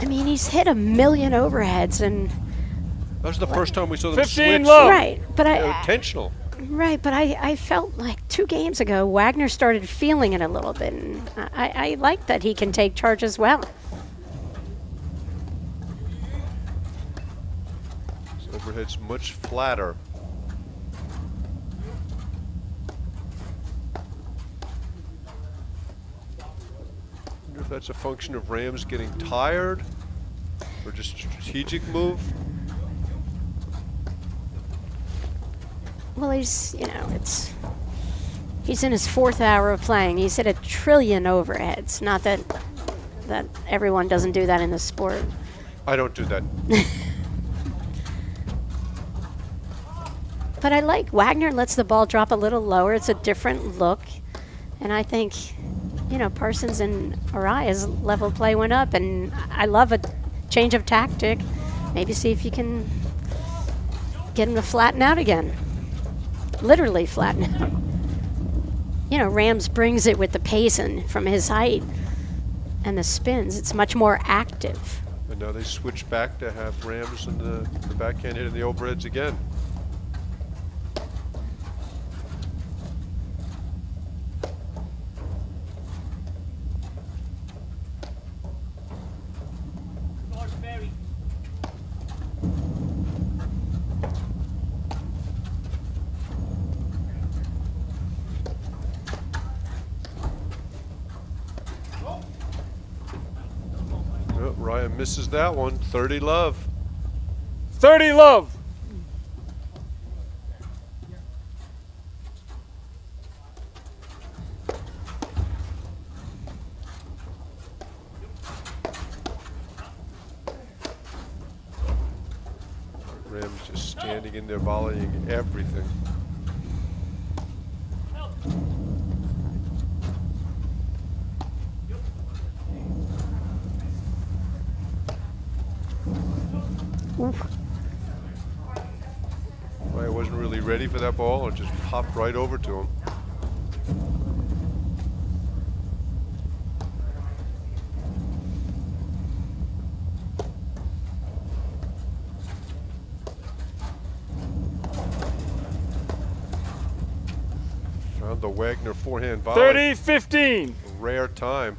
I mean, he's hit 1,000,000 overheads and That was the first time we saw them 15 switch. low. right, but Intentional. I felt like 2 games ago Wagner started feeling it a little bit, and I like that he can take charge as well. His overhead's much flatter. I wonder if that's a function of Rams getting tired or just a strategic move. Well, he's in his 4th hour of playing. He's hit 1 trillion overheads. Not that everyone doesn't do that in the sport. I don't do that. But I like Wagner lets the ball drop a little lower. It's a different look. And I think, Parsons and Araya's level play went up. And I love a change of tactic. Maybe see if you can get him to flatten out again. Literally flatten out. Rams brings it with the pace and from his height and the spins. It's much more active. And now they switch back to have Rams and the backhand hitting the overheads again. Ryan misses that one. 30 love. 30 love. Rams just standing in there volleying everything. I wasn't really ready for that ball. It just popped right over to him. Found the Wagner forehand volley. 30-15. Rare time.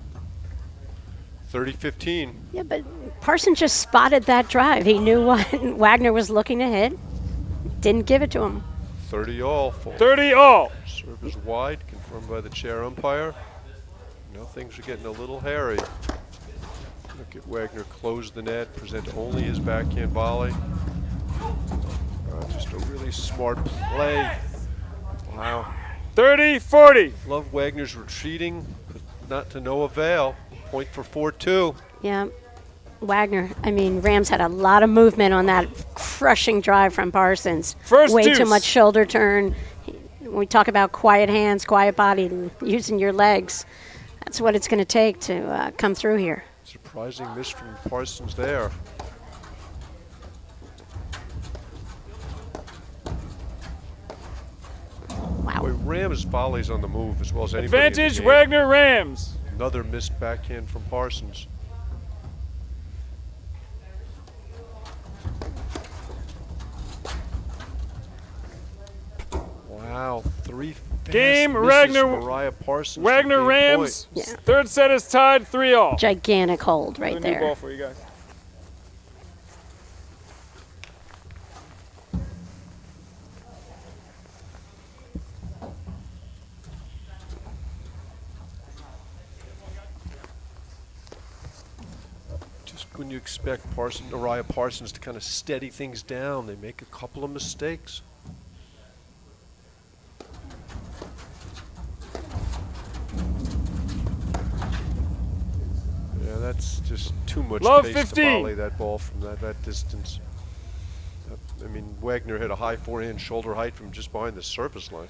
30-15. Yeah, but Parsons just spotted that drive. He knew what Wagner was looking to hit. Didn't give it to him. 30 all. 30 all. Serve is wide, confirmed by the chair umpire. Now things are getting a little hairy. Look at Wagner close the net, present only his backhand volley. Just a really smart play. Wow. 30-40. Love Wagner's retreating, but not to no avail. Point for 4-2. Yeah. Rams had a lot of movement on that crushing drive from Parsons. First Way deuce. too much shoulder turn. When we talk about quiet hands, quiet body, using your legs, that's what it's going to take to come through here. Surprising miss from Parsons there. Wow. Boy, Rams volleys on the move as well as anybody. Advantage Wagner Rams. Another missed backhand from Parsons. Wow, 3 fast Game, misses Wagner- from Mariah Parsons. Wagner for game Rams. point. Yeah. Third set is tied 3 all. Gigantic hold right Got a new ball there. for you guys. Just when you expect Mariah Parsons to kind of steady things down, they make a couple of mistakes. Yeah, that's just too much Love pace 15. to volley that ball from that distance. Wagner hit a high forehand shoulder height from just behind the service line.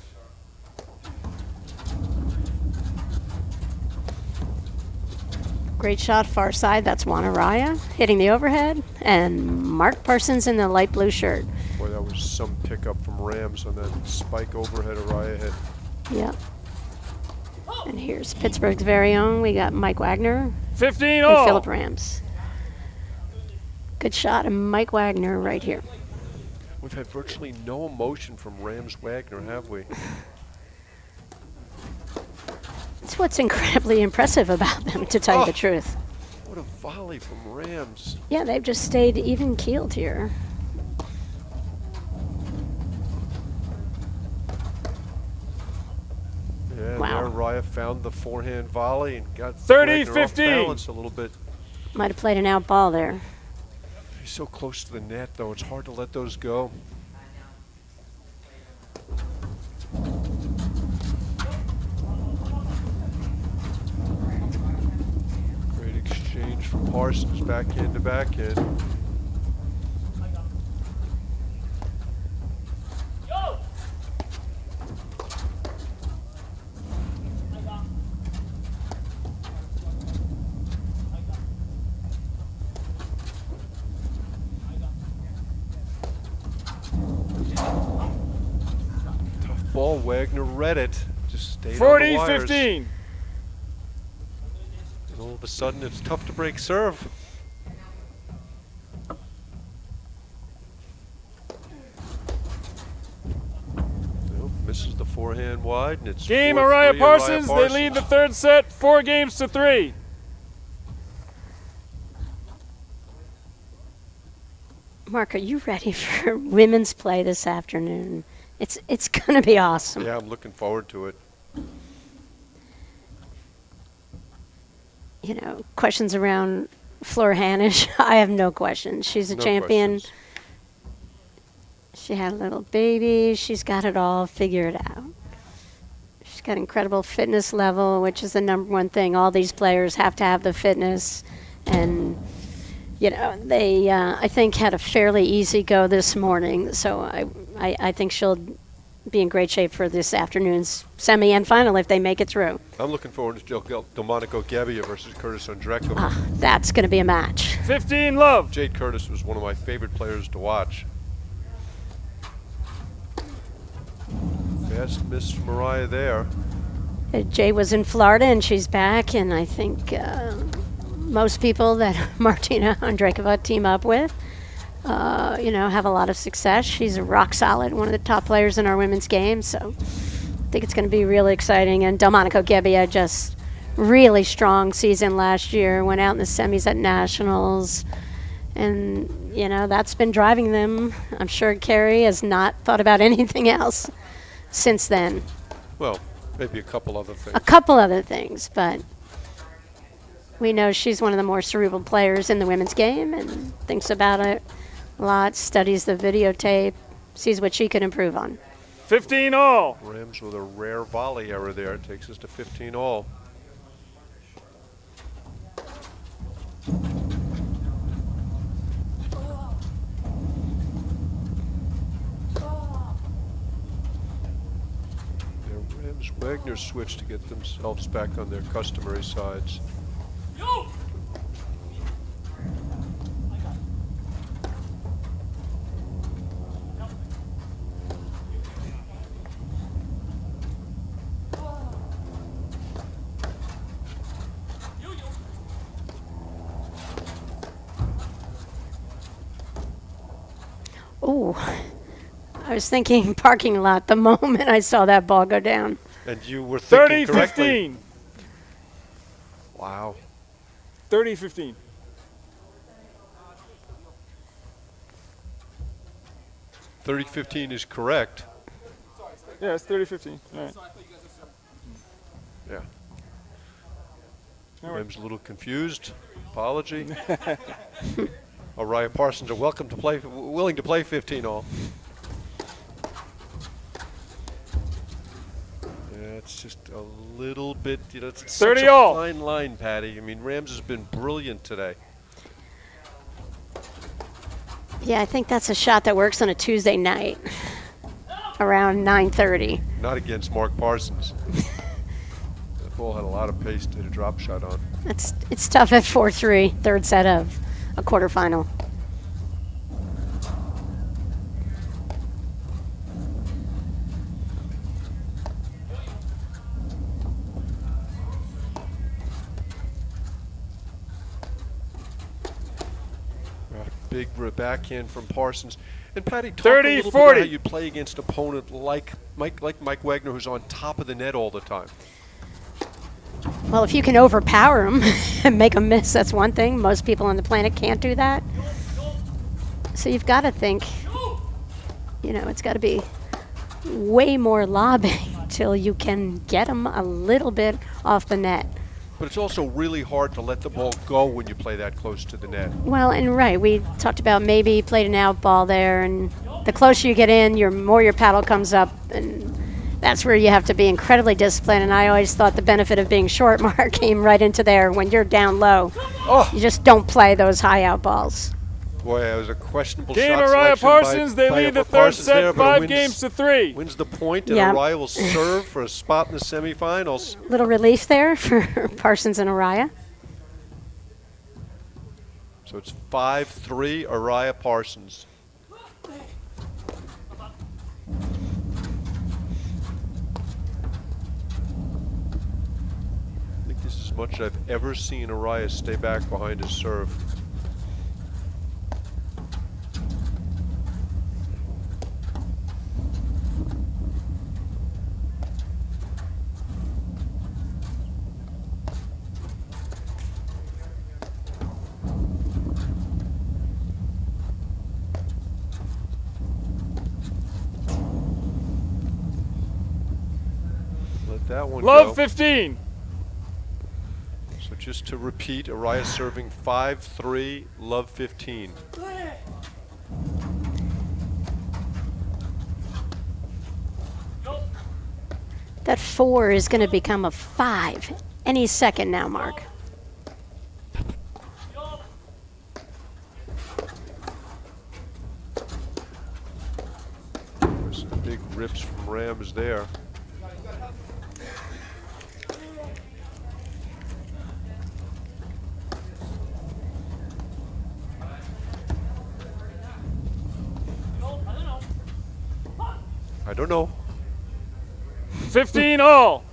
Great shot far side. That's Juan Araya hitting the overhead. And Mark Parsons in the light blue shirt. Boy, that was some pickup from Rams on that spike overhead Araya hit. Yeah. And here's Pittsburgh's very own. We got Mike Wagner 15 and all. Philip Rams. Good shot of Mike Wagner right here. We've had virtually no emotion from Rams Wagner, have we? It's what's incredibly impressive about them, to tell you the truth. What a volley from Rams. Yeah, they've just stayed even keeled here. Yeah, Wow. there Raya found the forehand volley and got 30-15. Wagner off balance a little bit. Might have played an out ball there. He's so close to the net, though. It's hard to let those go. Great exchange from Parsons, backhand to backhand. Tough ball. Wagner read it. Just stayed on the wires. 40-15. And all of a sudden, it's tough to break serve. Nope, misses the forehand wide, and it's Game 4-3 Araya Parsons. They lead the third set 4-3. Mark, are you ready for women's play this afternoon? It's going to be awesome. Yeah, I'm looking forward to it. You know, questions around Fleur Hanisch. I have no questions. She's a No champion. questions. She had a little baby. She's got it all figured out. She's got incredible fitness level, which is the number one thing. All these players have to have the fitness. And, you know, they, I think, had a fairly easy go this morning. So I think she'll be in great shape for this afternoon's semi and final if they make it through. I'm looking forward to Delmonico Gabbia versus Curtis Andrekova. That's going to be a match. 15 love. Jade Curtis was one of my favorite players to watch. Fast miss from Mariah there. Jay was in Florida and she's back, and I think most people that Martina Andrekova team up with, you know, have a lot of success. She's a rock solid, one of the top players in our women's game, so I think it's going to be really exciting. And Delmonico Gebbia, just really strong season last year, went out in the semis at nationals, and, you know, that's been driving them. I'm sure Carrie has not thought about anything else since then. Well, maybe a couple other things. A couple other things, but we know she's one of the more cerebral players in the women's game and thinks about it a lot, studies the videotape, sees what she can improve on. 15 all. Rams with a rare volley error there. It takes us to 15 all. Rams Wagner switched to get themselves back on their customary sides. Oh, I was thinking parking lot the moment I saw that ball go down. And you were thinking correctly. 30-15. Wow. 30-15. $30-15 is correct. Yeah, it's 30-15. All right. Yeah. All right. Rams a little confused. Apology. Araya Parsons are welcome to play, willing to play 15 all. Yeah, it's just a little bit, you know, it's 30 such a all. fine line, Patty. I mean, Rams has been brilliant today. Yeah, I think that's a shot that works on a Tuesday night around 9:30. Not against Mark Parsons. That ball had a lot of pace to hit a drop shot on. It's tough at 4-3, third set of a quarterfinal. Big backhand from Parsons. And Patty, talk 30, a little 40. bit about how you play against an opponent like Mike Wagner, who's on top of the net all the time. Well, if you can overpower him and make him miss, that's one thing. Most people on the planet can't do that. So you've got to think, it's got to be way more lobbing till you can get him a little bit off the net. But it's also really hard to let the ball go when you play that close to the net. Well, and right, we talked about maybe you played an out ball there, and the closer you get in, more your paddle comes up, and that's where you have to be incredibly disciplined. And I always thought the benefit of being short, Mark, came right into there. When you're down low, you just don't play those high out balls. Boy, it was a questionable Game shot Araya selection Parsons. They by lead the third Parsons set there, but 5 games to 3. Wins the point, and Yeah. Araya will serve for a spot in the semifinals. Little relief there for Parsons and Araya. So it's 5-3, Araya Parsons. I think this is as much as I've ever seen Araya stay back behind his serve. Let that one Love go. 15. So just to repeat, Araya serving 5-3, love 15. That 4 is going to become a 5 any second now, Mark. There's some big rips from Rams there. I don't know. 15 all.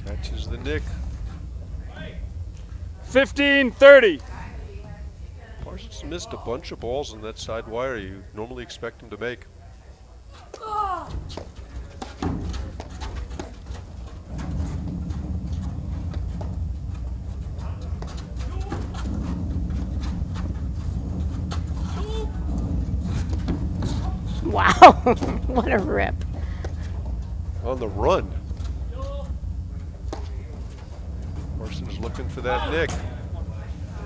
Catches the nick. 15-30. Parsons missed a bunch of balls on that side wire you normally expect him to make. Wow, what a rip. On the run. Parsons looking for that nick.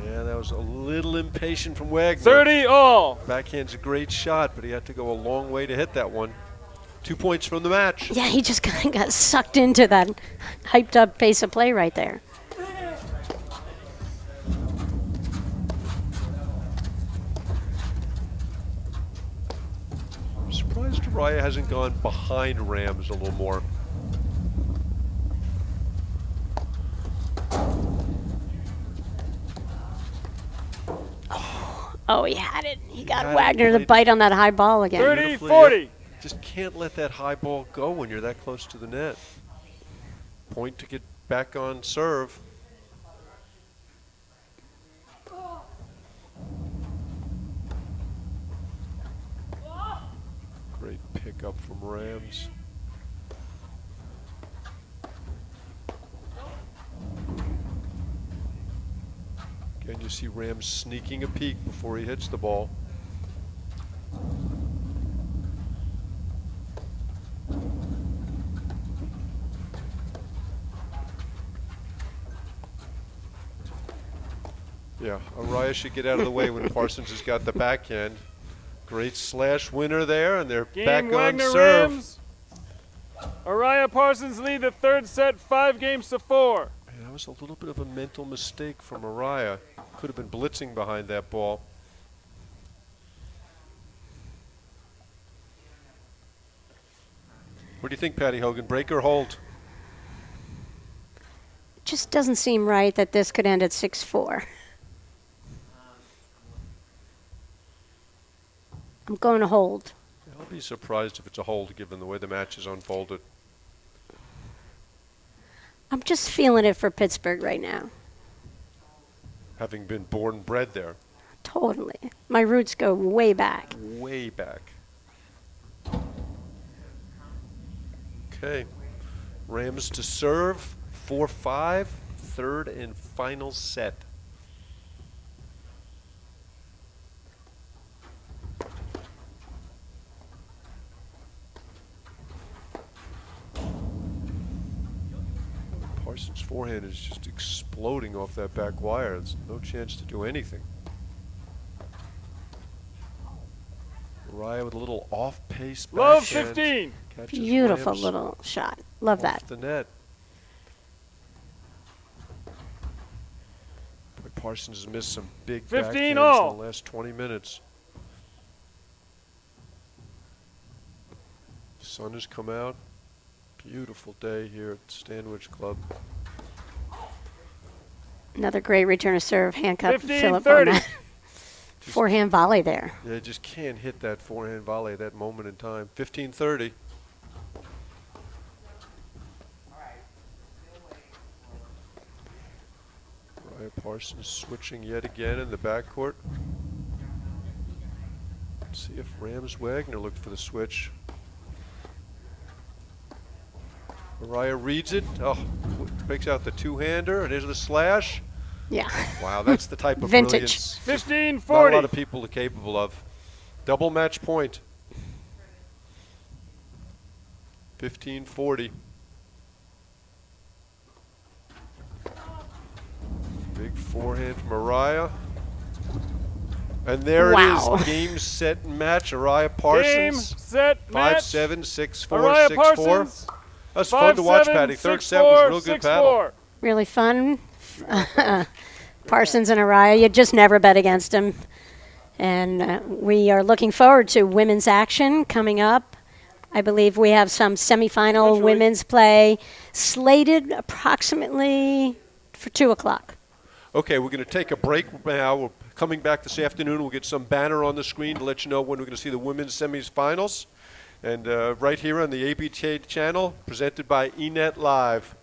Yeah, that was a little impatient from Wagner. 30 all. Backhand's a great shot, but he had to go a long way to hit that one. 2 points from the match. Yeah, he just kind of got sucked into that hyped up pace of play right there. I'm surprised Araya hasn't gone behind Rams a little more. Oh, he had it. He got had it, Wagner to played bite on that high ball again. 30-40. Just can't let that high ball go when you're that close to the net. Point to get back on serve. Great pickup from Rams. Again, you see Rams sneaking a peek before he hits the ball. Yeah, Araya should get out of the way when Parsons has got the backhand. Great slash winner there, and they're Game back Wagner on serve. Rams. Araya Parsons lead the third set 5 games to 4. Man, that was a little bit of a mental mistake from Araya. Could have been blitzing behind that ball. What do you think, Patty Hogan? Break or hold? Just doesn't seem right that this could end at 6-4. I'm going to hold. I'll be surprised if it's a hold given the way the match is unfolded. I'm just feeling it for Pittsburgh right now. Having been born and bred there. Totally. My roots go way back. Way back. Okay. Rams to serve. 4-5. Third and final set. Parsons' forehand is just exploding off that back wire. There's no chance to do anything. Mariah with a little off-pace Love backhand. 15. Catches Beautiful Rams little shot. Love off that. the net. Boy, Parsons has missed some big 15 backhands all. in the last 20 minutes. Sun has come out. Beautiful day here at Stanwich Club. Another great return to serve. Handcuff 15, Philip 30. on that. Forehand volley there. Yeah, just can't hit that forehand volley at that moment in time. 15-30. Mariah Parsons switching yet again in the backcourt. Let's see if Rams Wagner looked for the switch. Mariah reads it. Oh, breaks out the two-hander, and there's the slash. Yeah. Wow, that's the type of Vintage. brilliance 15-40. not a lot of people are capable of. Double match point. 15-40. Big forehand from Mariah. And there Wow. it is. Game, set, and match. Mariah Game, Parsons. set, match. 5-7, 6-4, Mariah 6-4. Parsons. That's fun to watch, 5-7, Patty. Third 6-4, set was a real good 6-4. battle. Really fun. Parsons and Araya, you just never bet against them. And we are looking forward to women's action coming up. I believe we have some semifinal Eventually. women's play slated approximately for 2 o'clock. Okay, we're going to take a break now. We're coming back this afternoon. We'll get some banner on the screen to let you know when we're going to see the women's semifinals. And right here on the APTA channel, presented by eNet Live.